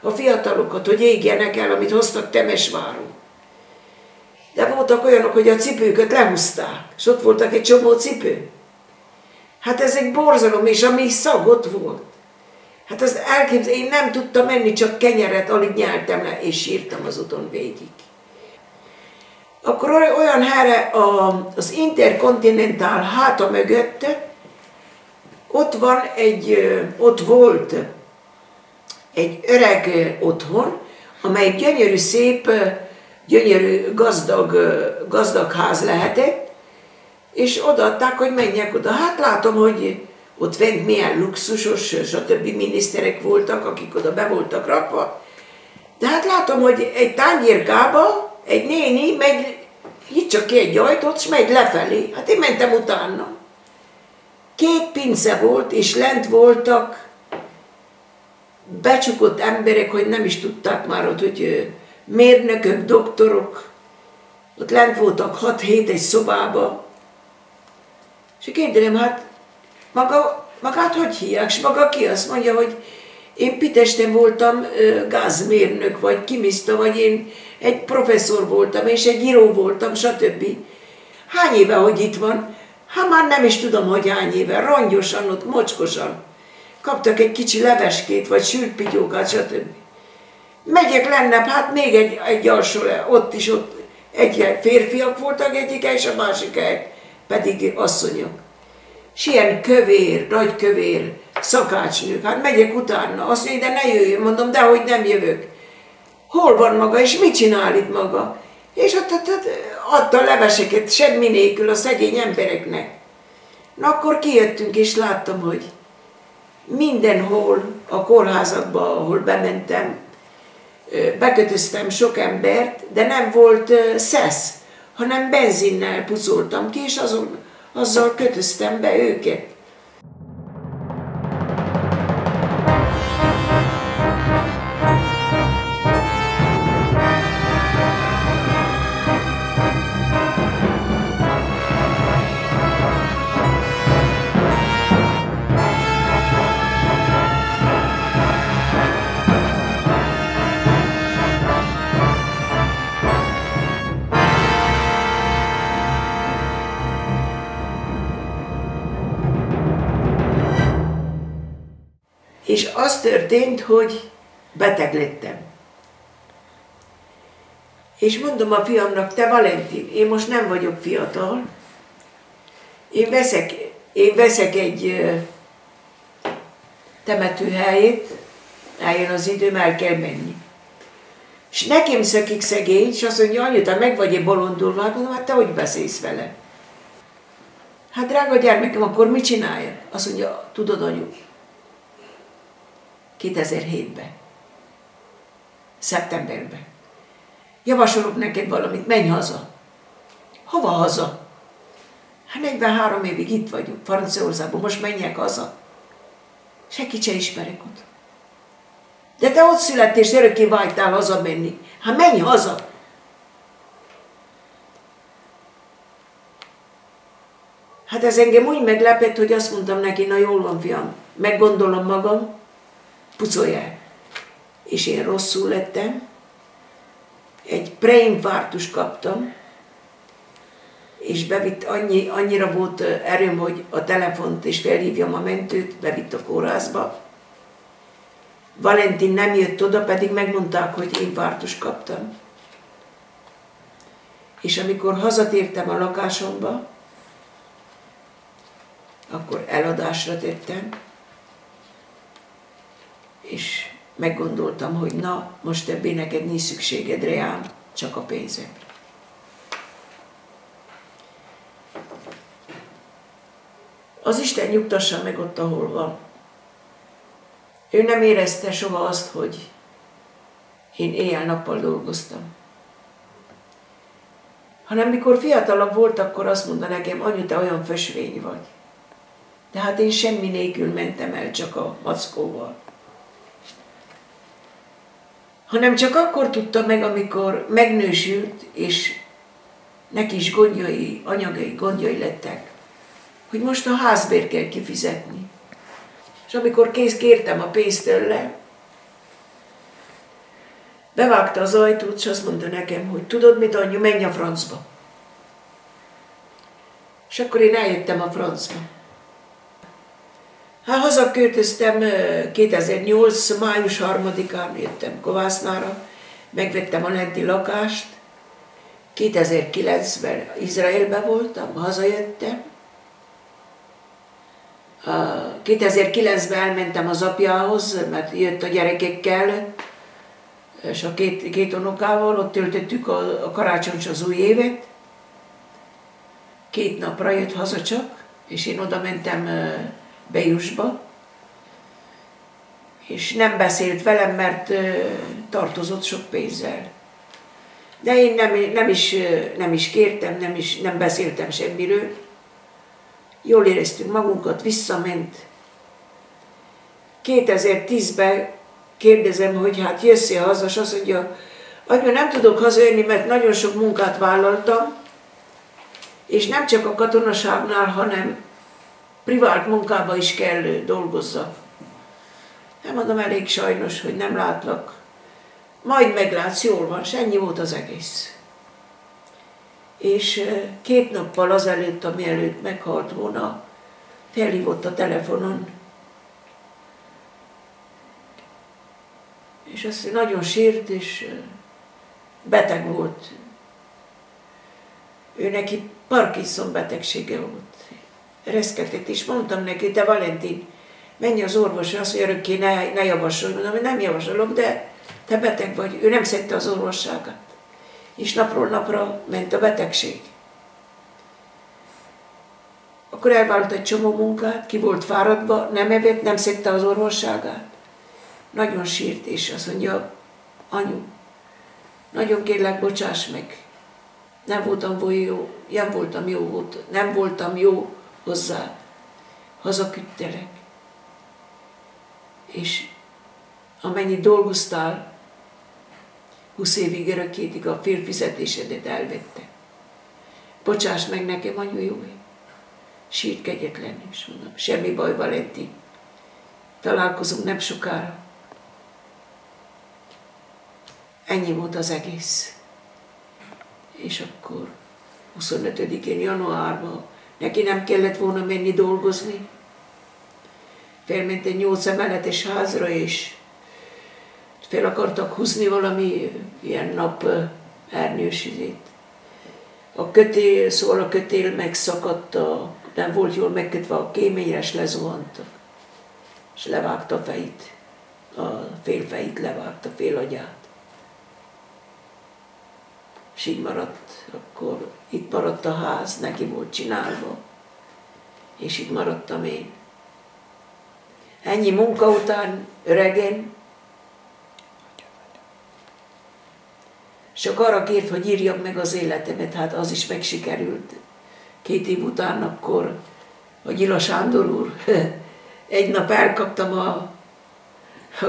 a fiatalokat, hogy égjenek el, amit hoztak Temesváron. De voltak olyanok, hogy a cipőket lehúzták, és ott voltak egy csomó cipő. Hát ez egy borzalom, és ami szag ott volt. Hát azt elképzelni, én nem tudtam menni, csak kenyeret alig nyeltem le, és sírtam az úton végig. Akkor olyan helyre az Intercontinental háta mögött, ott volt egy öreg otthon, amely gyönyörű, szép, gyönyörű, gazdag ház lehetett, és odaadták, hogy menjek oda. Hát látom, hogy ott fent milyen luxusos, stb. Miniszterek voltak, akik oda be voltak rakva. De hát látom, hogy egy tányérkába egy néni megy, nyitsa ki egy ajtót, és megy lefelé. Hát én mentem utána. 2 pince volt, és lent voltak becsukott emberek, hogy nem is tudták már ott, hogy mérnökök, doktorok. Ott lent voltak 6-7 egy szobába. És kérdezem, hát magát hogy hívják? És maga ki? Azt mondja, hogy én Pitesten voltam gázmérnök, vagy kimiszta, vagy én egy professzor voltam, és egy író voltam, stb. Hány éve, hogy itt van? Hát már nem is tudom, hogy hány éve. Rongyosan, ott mocskosan. Kaptak egy kicsi leveskét, vagy sült pityókát, stb. Megyek lennebb, hát még egy alsó ott is, ott egy férfiak voltak egyik, és a másik pedig asszonyok. És ilyen kövér, nagy kövér szakácsnők, hát megyek utána, azt mondja, de ne jöjjön, mondom, dehogy nem jövök. Hol van maga, és mit csinál itt maga? És ott adta leveseket semmi nélkül a szegény embereknek. Na akkor kijöttünk, és láttam, hogy mindenhol a kórházakban, ahol bementem, bekötöztem sok embert, de nem volt szesz, hanem benzinnel pucoltam ki, és azzal kötöztem be őket. És az történt, hogy beteg lettem. És mondom a fiamnak, te Valentin, én most nem vagyok fiatal, én veszek egy temetőhelyét, eljön az időm, el kell menni. És nekem szökik szegény, és azt mondja, anyuta, meg vagy-e bolondulva? Hát mondom, hát te hogy beszélsz vele? Hát drága gyermekem, akkor mit csináljak? Azt mondja, tudod, anyu, 2007-ben, szeptemberben. Javasolok neked valamit, menj haza. Hova haza? Hát 43 évig itt vagyok, Franciaországban, most menjek haza. Senkit se ismerek ott. De te ott születtél, és örökké vágytál hazamenni. Hát menj haza! Hát ez engem úgy meglepett, hogy azt mondtam neki, na jól van, fiam, meggondolom magam, pucolják. És én rosszul lettem, egy preinfarktust kaptam, és bevitt, annyira volt erőm, hogy a telefont és felhívjam a mentőt, bevitt a kórházba. Valentin nem jött oda, pedig megmondták, hogy infarktust kaptam. És amikor hazatértem a lakásomba, akkor eladásra tettem, és meggondoltam, hogy na, most többé neked nincs szükséged reám, csak a pénzemre. Az Isten nyugtassa meg ott, ahol van. Ő nem érezte soha azt, hogy én éjjel-nappal dolgoztam. Hanem mikor fiatalabb volt, akkor azt mondta nekem, anyu, te olyan fösvény vagy. De hát én semmi nélkül mentem el, csak a mackóval. Hanem csak akkor tudta meg, amikor megnősült, és neki is gondjai, anyagi gondjai lettek, hogy most a házbért kell kifizetni. És amikor kértem a pénzt tőle, bevágta az ajtót, és azt mondta nekem, hogy tudod mit, anyu, menj a francba. És akkor én eljöttem a francba. Hát hazaköltöztem 2008. május 3-án jöttem Kovásznára, megvettem a lenti lakást, 2009-ben Izraelben voltam, hazajöttem. 2009-ben elmentem az apjához, mert jött a gyerekekkel, és a két unokával, ott töltöttük a karácsonyos az új évet. 2 napra jött haza csak, és én oda mentem Bejusba, és nem beszélt velem, mert tartozott sok pénzzel. De én nem is kértem, nem beszéltem semmiről. Jól éreztünk magunkat, visszament. 2010-ben kérdezem, hogy hát jössz-e haza, és azt mondja, anyu, nem tudok hazajönni, mert nagyon sok munkát vállaltam, és nem csak a katonaságnál, hanem privát munkában is kell dolgozzak. Nem mondom, elég sajnos, hogy nem látlak. Majd meglátsz, jól van, és ennyi volt az egész. És 2 nappal azelőtt, ami előtt meghalt volna, felhívott a telefonon, és azt nagyon sírt, és beteg volt. Ő neki Parkinson betegsége volt. Reszketett, és mondtam neki, te Valentin, menj az orvosra, azt mondja, örökké ne javasolj. Mondom, hogy nem javasolok, de te beteg vagy. Ő nem szedte az orvosságát. És napról napra ment a betegség. Akkor elvállalt egy csomó munkát, ki volt fáradva, nem evett, nem szedte az orvosságát. Nagyon sírt, és azt mondja, anyu, nagyon kérlek, bocsáss meg. Nem voltam jó hozzá. Hazaküldtelek. És amennyit dolgoztál, 20 évig örökkétig a fél fizetésedet elvette. Bocsáss meg nekem, anyu, jó. Sírt kegyetlenül, és mondom, semmi baj, Valentin. Találkozunk nem sokára. Ennyi volt az egész. És akkor 25-én januárban neki nem kellett volna menni dolgozni. Felment egy 8 emeletes házra, és fel akartak húzni valami ilyen nap ernyős izét. A kötél megszakadt, nem volt jól megkötve a kéményre, és lezuhantak. És levágta a fejét. A fél fejét levágta, fél agyát. És így maradt, akkor itt maradt a ház, neki volt csinálva, és itt maradtam én. Ennyi munka után, öregen, csak arra kért, hogy írjam meg az életemet, hát az is megsikerült. 2 év után akkor a Gyila Sándor úr, egy nap elkaptam a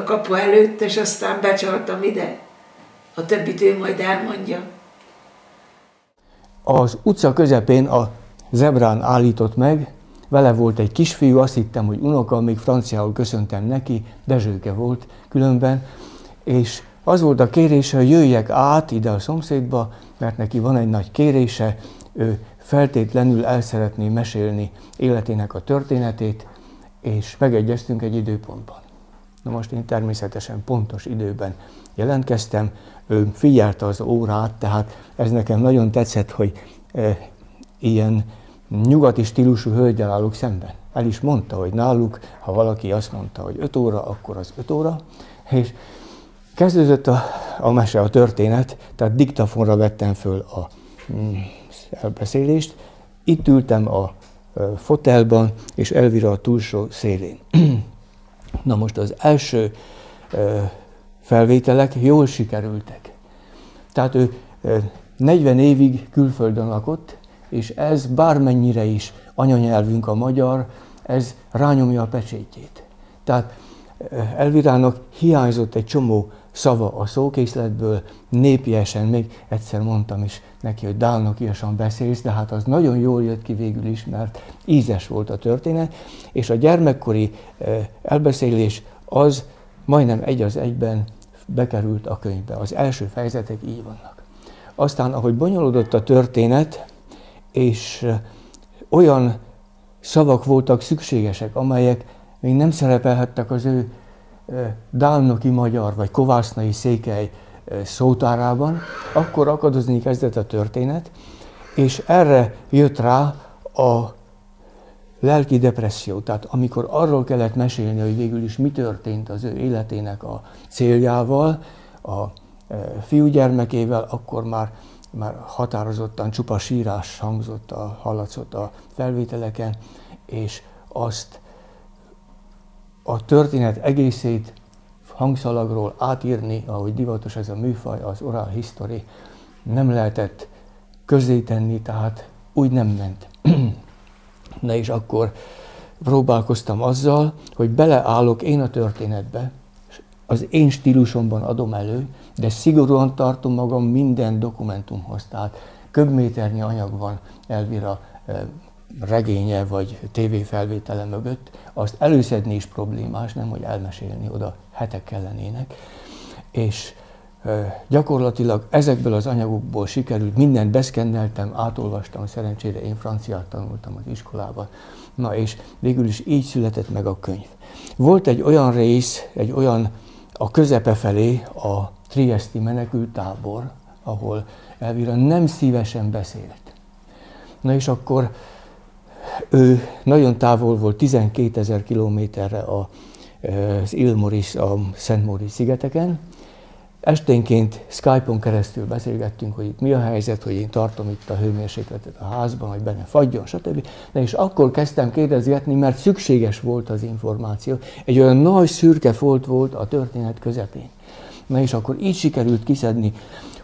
kapu előtt, és aztán becsaltam ide. A többit ő majd elmondja. Az utca közepén a zebrán állított meg, vele volt egy kisfiú, azt hittem, hogy unoka, még franciául köszöntem neki, Dezsőke volt különben, és az volt a kérése, hogy jöjjek át ide a szomszédba, mert neki van egy nagy kérése, ő feltétlenül el szeretné mesélni életének a történetét, és megegyeztünk egy időpontban. Na most én természetesen pontos időben jelentkeztem, ő figyelte az órát, tehát ez nekem nagyon tetszett, hogy ilyen nyugati stílusú hölggyel állok szemben. El is mondta, hogy náluk, ha valaki azt mondta, hogy 5 óra, akkor az 5 óra, és kezdődött a mese, a történet, tehát diktafonra vettem föl a elbeszélést. Itt ültem a fotelban, és Elvira a túlsó szélén. Na most az első felvételek jól sikerültek. Tehát ő 40 évig külföldön lakott, és ez bármennyire is anyanyelvünk a magyar, ez rányomja a pecsétjét. Tehát Elvirának hiányzott egy csomó szava a szókészletből, népiesen, még egyszer mondtam is neki, hogy dálnokiasan beszélsz, de hát az nagyon jól jött ki végül is, mert ízes volt a történet, és a gyermekkori elbeszélés az majdnem egy az egyben bekerült a könyvbe. Az első fejezetek így vannak. Aztán, ahogy bonyolódott a történet, és olyan szavak voltak szükségesek, amelyek még nem szerepelhettek az ő dálnoki magyar vagy kovásznai székely szótárában, akkor akadozni kezdett a történet, és erre jött rá a lelki depresszió. Tehát amikor arról kellett mesélni, hogy végül is mi történt az ő életének a céljával, a fiúgyermekével, akkor már határozottan csupa sírás hangzott, hallatszott a felvételeken, és azt a történet egészét hangszalagról átírni, ahogy divatos ez a műfaj, az oral history, nem lehetett közzétenni, tehát úgy nem ment. Na és akkor próbálkoztam azzal, hogy beleállok én a történetbe, az én stílusomban adom elő, de szigorúan tartom magam minden dokumentumhoz. Tehát köbméternyi anyag van Elvira regénye vagy tévéfelvétele mögött, azt előszedni is problémás, nem hogy elmesélni, oda hetek kellenének. És gyakorlatilag ezekből az anyagokból sikerült, mindent beszkenneltem, átolvastam, szerencsére én franciát tanultam az iskolában. Na és végül is így született meg a könyv. Volt egy olyan rész, a közepe felé a trieszti menekülttábor, ahol Elvira nem szívesen beszélt. Na és akkor ő nagyon távol volt, 12 000 kilométerre az Île-Maurice, a Szent Móricz szigeteken. Esténként Skype-on keresztül beszélgettünk, hogy itt mi a helyzet, hogy én tartom itt a hőmérsékletet a házban, hogy benne fagyjon, stb. Na és akkor kezdtem kérdezgetni, mert szükséges volt az információ. Egy olyan nagy szürke folt volt a történet közepén. Na és akkor így sikerült kiszedni,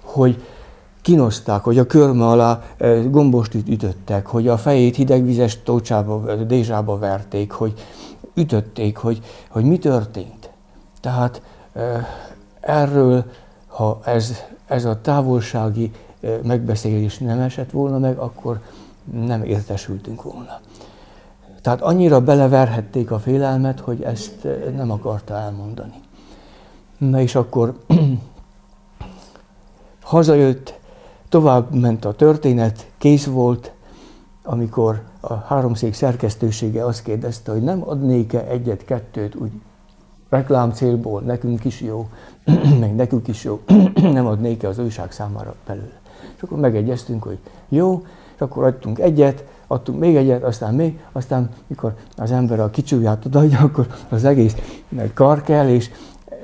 hogy kínozták, hogy a körme alá gombostűt ütöttek, hogy a fejét hidegvizes tócsába, dézsába verték, hogy ütötték, hogy mi történt. Tehát erről, ha ez a távolsági megbeszélés nem esett volna meg, akkor nem értesültünk volna. Tehát annyira beleverhették a félelmet, hogy ezt nem akarta elmondani. Na és akkor hazajött, tovább ment a történet, kész volt, amikor a Háromszék szerkesztősége azt kérdezte, hogy nem adnék-e egyet-kettőt úgy reklám célból, nekünk is jó, meg nekünk is jó, nem adnék-e az újság számára belőle. És akkor megegyeztünk, hogy jó, és akkor adtunk még egyet, aztán mikor az ember a kicsúját odaadja, akkor az egész karkel, és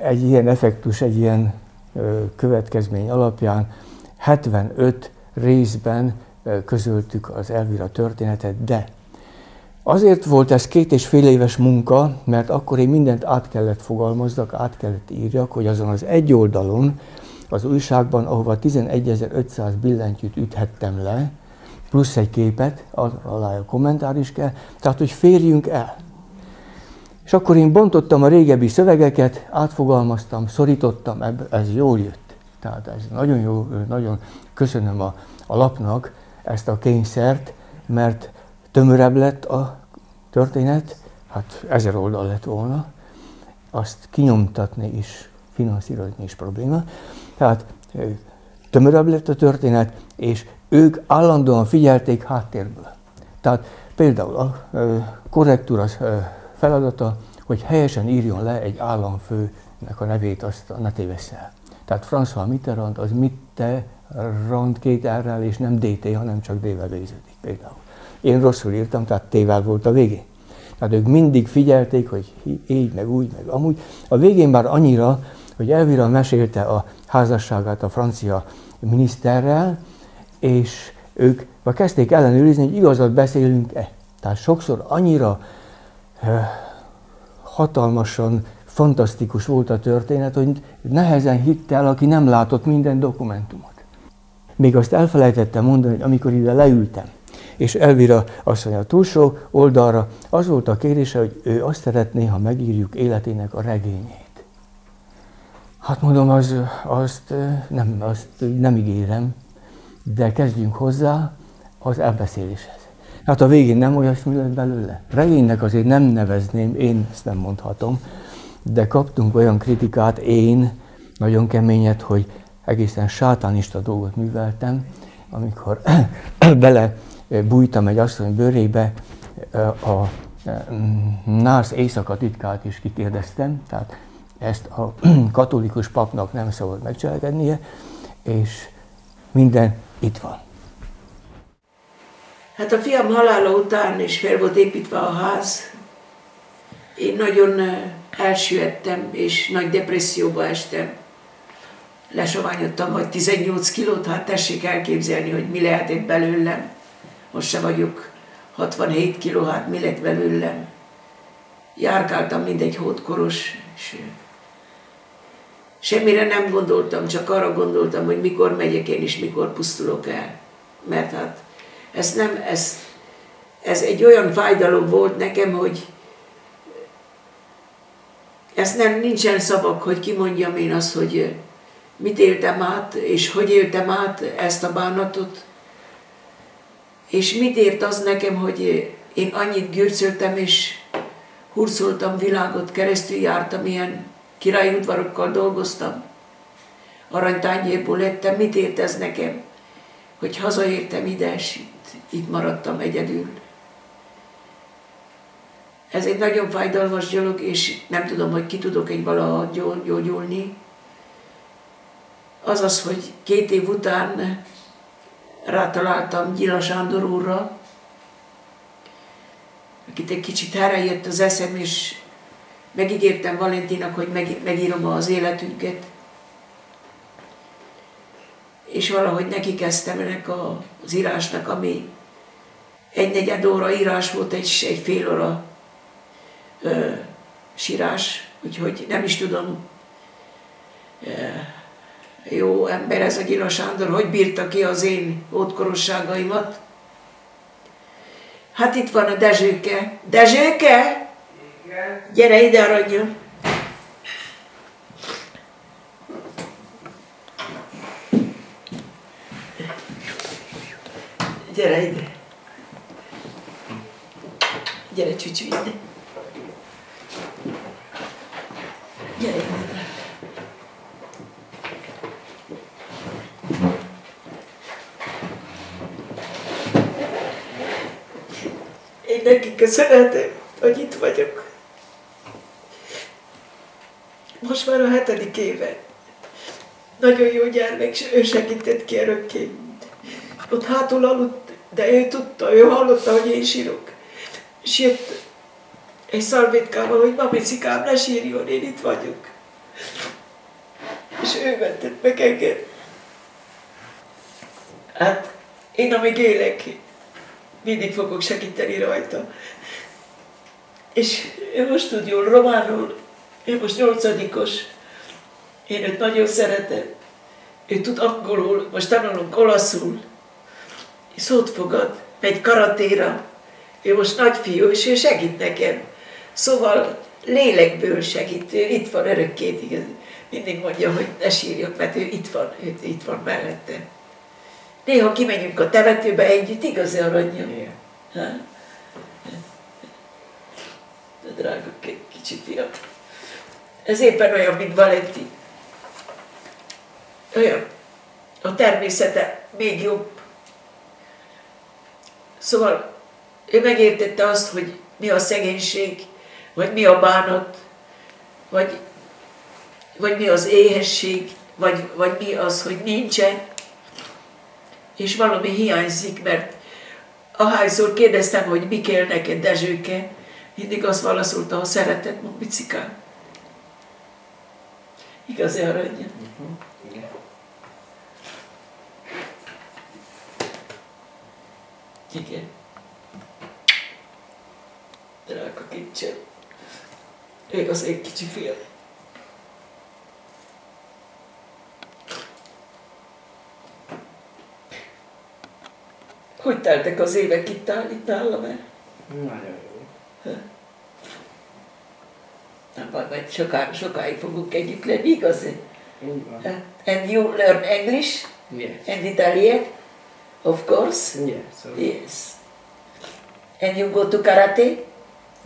egy ilyen effektus, egy ilyen következmény alapján 75 részben közöltük az Elvira történetet, de azért volt ez 2,5 éves munka, mert akkor én mindent át kellett fogalmazzak, át kellett írjak, hogy azon az egy oldalon az újságban, ahova 11.500 billentyűt üthettem le, plusz egy képet, alá a kommentár is kell, tehát hogy férjünk el. És akkor én bontottam a régebbi szövegeket, átfogalmaztam, szorítottam, ez jól jött. Tehát ez nagyon jó, nagyon köszönöm a lapnak ezt a kényszert, mert tömörebb lett a történet, hát 1000 oldal lett volna, azt kinyomtatni is, finanszírozni is probléma. Tehát tömörebb lett a történet, és ők állandóan figyelték háttérből. Tehát például a korrektúra feladata, hogy helyesen írjon le egy államfőnek a nevét, azt ne tévessz el. Tehát François Mitterrand az Mitterrand 2 R-rel, és nem DT, hanem csak D-vel végződik például. Én rosszul írtam, tehát T-vel volt a végén. Tehát ők mindig figyelték, hogy így, meg úgy, meg amúgy. A végén már annyira, hogy Elvira mesélte a házasságát a francia miniszterrel, és ők kezdték ellenőrizni, hogy igazat beszélünk-e. Tehát sokszor annyira hatalmasan fantasztikus volt a történet, hogy nehezen hitte el, aki nem látott minden dokumentumot. Még azt elfelejtettem mondani, hogy amikor ide leültem, és Elvira asszony a túlsó oldalra, az volt a kérése, hogy ő azt szeretné, ha megírjuk életének a regényét. Hát mondom, azt nem ígérem, de kezdjünk hozzá az elbeszéléshez. Hát a végén nem olyasmi lett belőle. Regénynek azért nem nevezném, én ezt nem mondhatom, de kaptunk olyan kritikát, én nagyon keményet, hogy egészen sátánista dolgot műveltem, amikor bele bújtam egy asszony bőrébe, a Nász éjszaka titkát is kikérdeztem, tehát ezt a katolikus papnak nem szabad megcselekednie, és minden itt van. Hát a fiam halála után is fel volt építve a ház. Én nagyon elsüllyedtem, és nagy depresszióba estem. Lesoványodtam vagy 18 kilót, hát tessék elképzelni, hogy mi lehetett belőlem. Most se vagyok 67 kiló, hát mi lett belőlem. Járkáltam, mint egy hódkoros, és semmire nem gondoltam, csak arra gondoltam, hogy mikor megyek én, és mikor pusztulok el. Mert hát ez egy olyan fájdalom volt nekem, hogy nincsen szavak, hogy kimondjam én azt, hogy mit éltem át, és hogy éltem át ezt a bánatot, és mit ért az nekem, hogy én annyit gürcöltem, és hurcoltam világot, keresztül jártam, ilyen királyi udvarokkal dolgoztam, aranytányérból lettem, mit ért ez nekem, hogy hazaértem ide, és itt maradtam egyedül. Ez egy nagyon fájdalmas dolog, és nem tudom, hogy ki tudok egy valaha gyógyulni. Azaz, hogy 2 év után rátaláltam Gyila Sándor úrra, akit egy kicsit helyreért az eszem, és megígértem Valentinak, hogy megírom az életünket. És valahogy neki kezdtem ennek az írásnak, ami 1/4 óra írás volt, egy fél óra sírás, úgyhogy nem is tudom, jó ember ez a Gyila Sándor, hogy bírta ki az én ótkorosságaimat. Hát itt van a Dezsőke. Dezsőke? Igen. Gyere ide, aranyom. Gyere ide. Gyere, csücsü, ide. Gyere ide. Én neki köszönhetem, hogy itt vagyok. Most már a 7. éve. Nagyon jó gyermek, ő segített ki örökké. Ott hátul aludt, de ő tudta, ő hallotta, hogy én sírok. És jött egy szalvétkával, hogy mamicikám, ne sírjon, én itt vagyok. És ő mentett meg engem. Hát én amíg élek, mindig fogok segíteni rajta. És ő most tud jól románul, ő most 8-os. Én őt nagyon szeretem. Ő tud angolul, most tanulunk olaszul. Szót fogad, megy karatéra. Ő most nagyfiú, és ő segít nekem. Szóval lélekből segít. Ő itt van örökké. Mindig mondja, hogy ne sírjak, mert ő itt van mellettem. Néha kimegyünk a temetőbe együtt, igaz, aranyom? De drága kicsi fiam. Ez éppen olyan, mint Valentin. Olyan. A természete még jobb. Szóval ő megértette azt, hogy mi a szegénység, vagy mi a bánat, vagy mi az éhesség, vagy mi az, hogy nincsen, és valami hiányzik, mert ahányszor kérdeztem, hogy mi kell neked, Dezsőke, mindig azt válaszolta, ha szereted, mamicikám. Igazi aranyja. Igen. Igen. Drága kincsem. Ég az egy kicsi fiam. Hogy teltek az évek itt nálam? Nagyon jó. Nem baj, majd sokáig fogunk együtt lenni, igaz? Így van. And you learn English Yes. and Italian, of course. Yes. So, Yes. And you go to karate?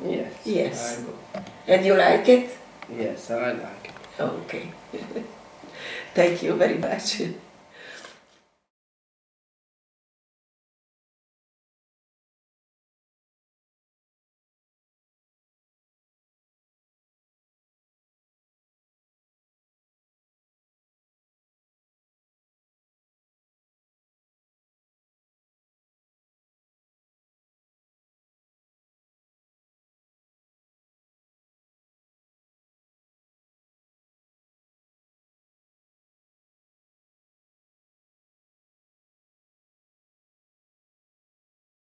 yes. Yes. I go. And you like it? Yes, I like it. Okay. Thank you very much.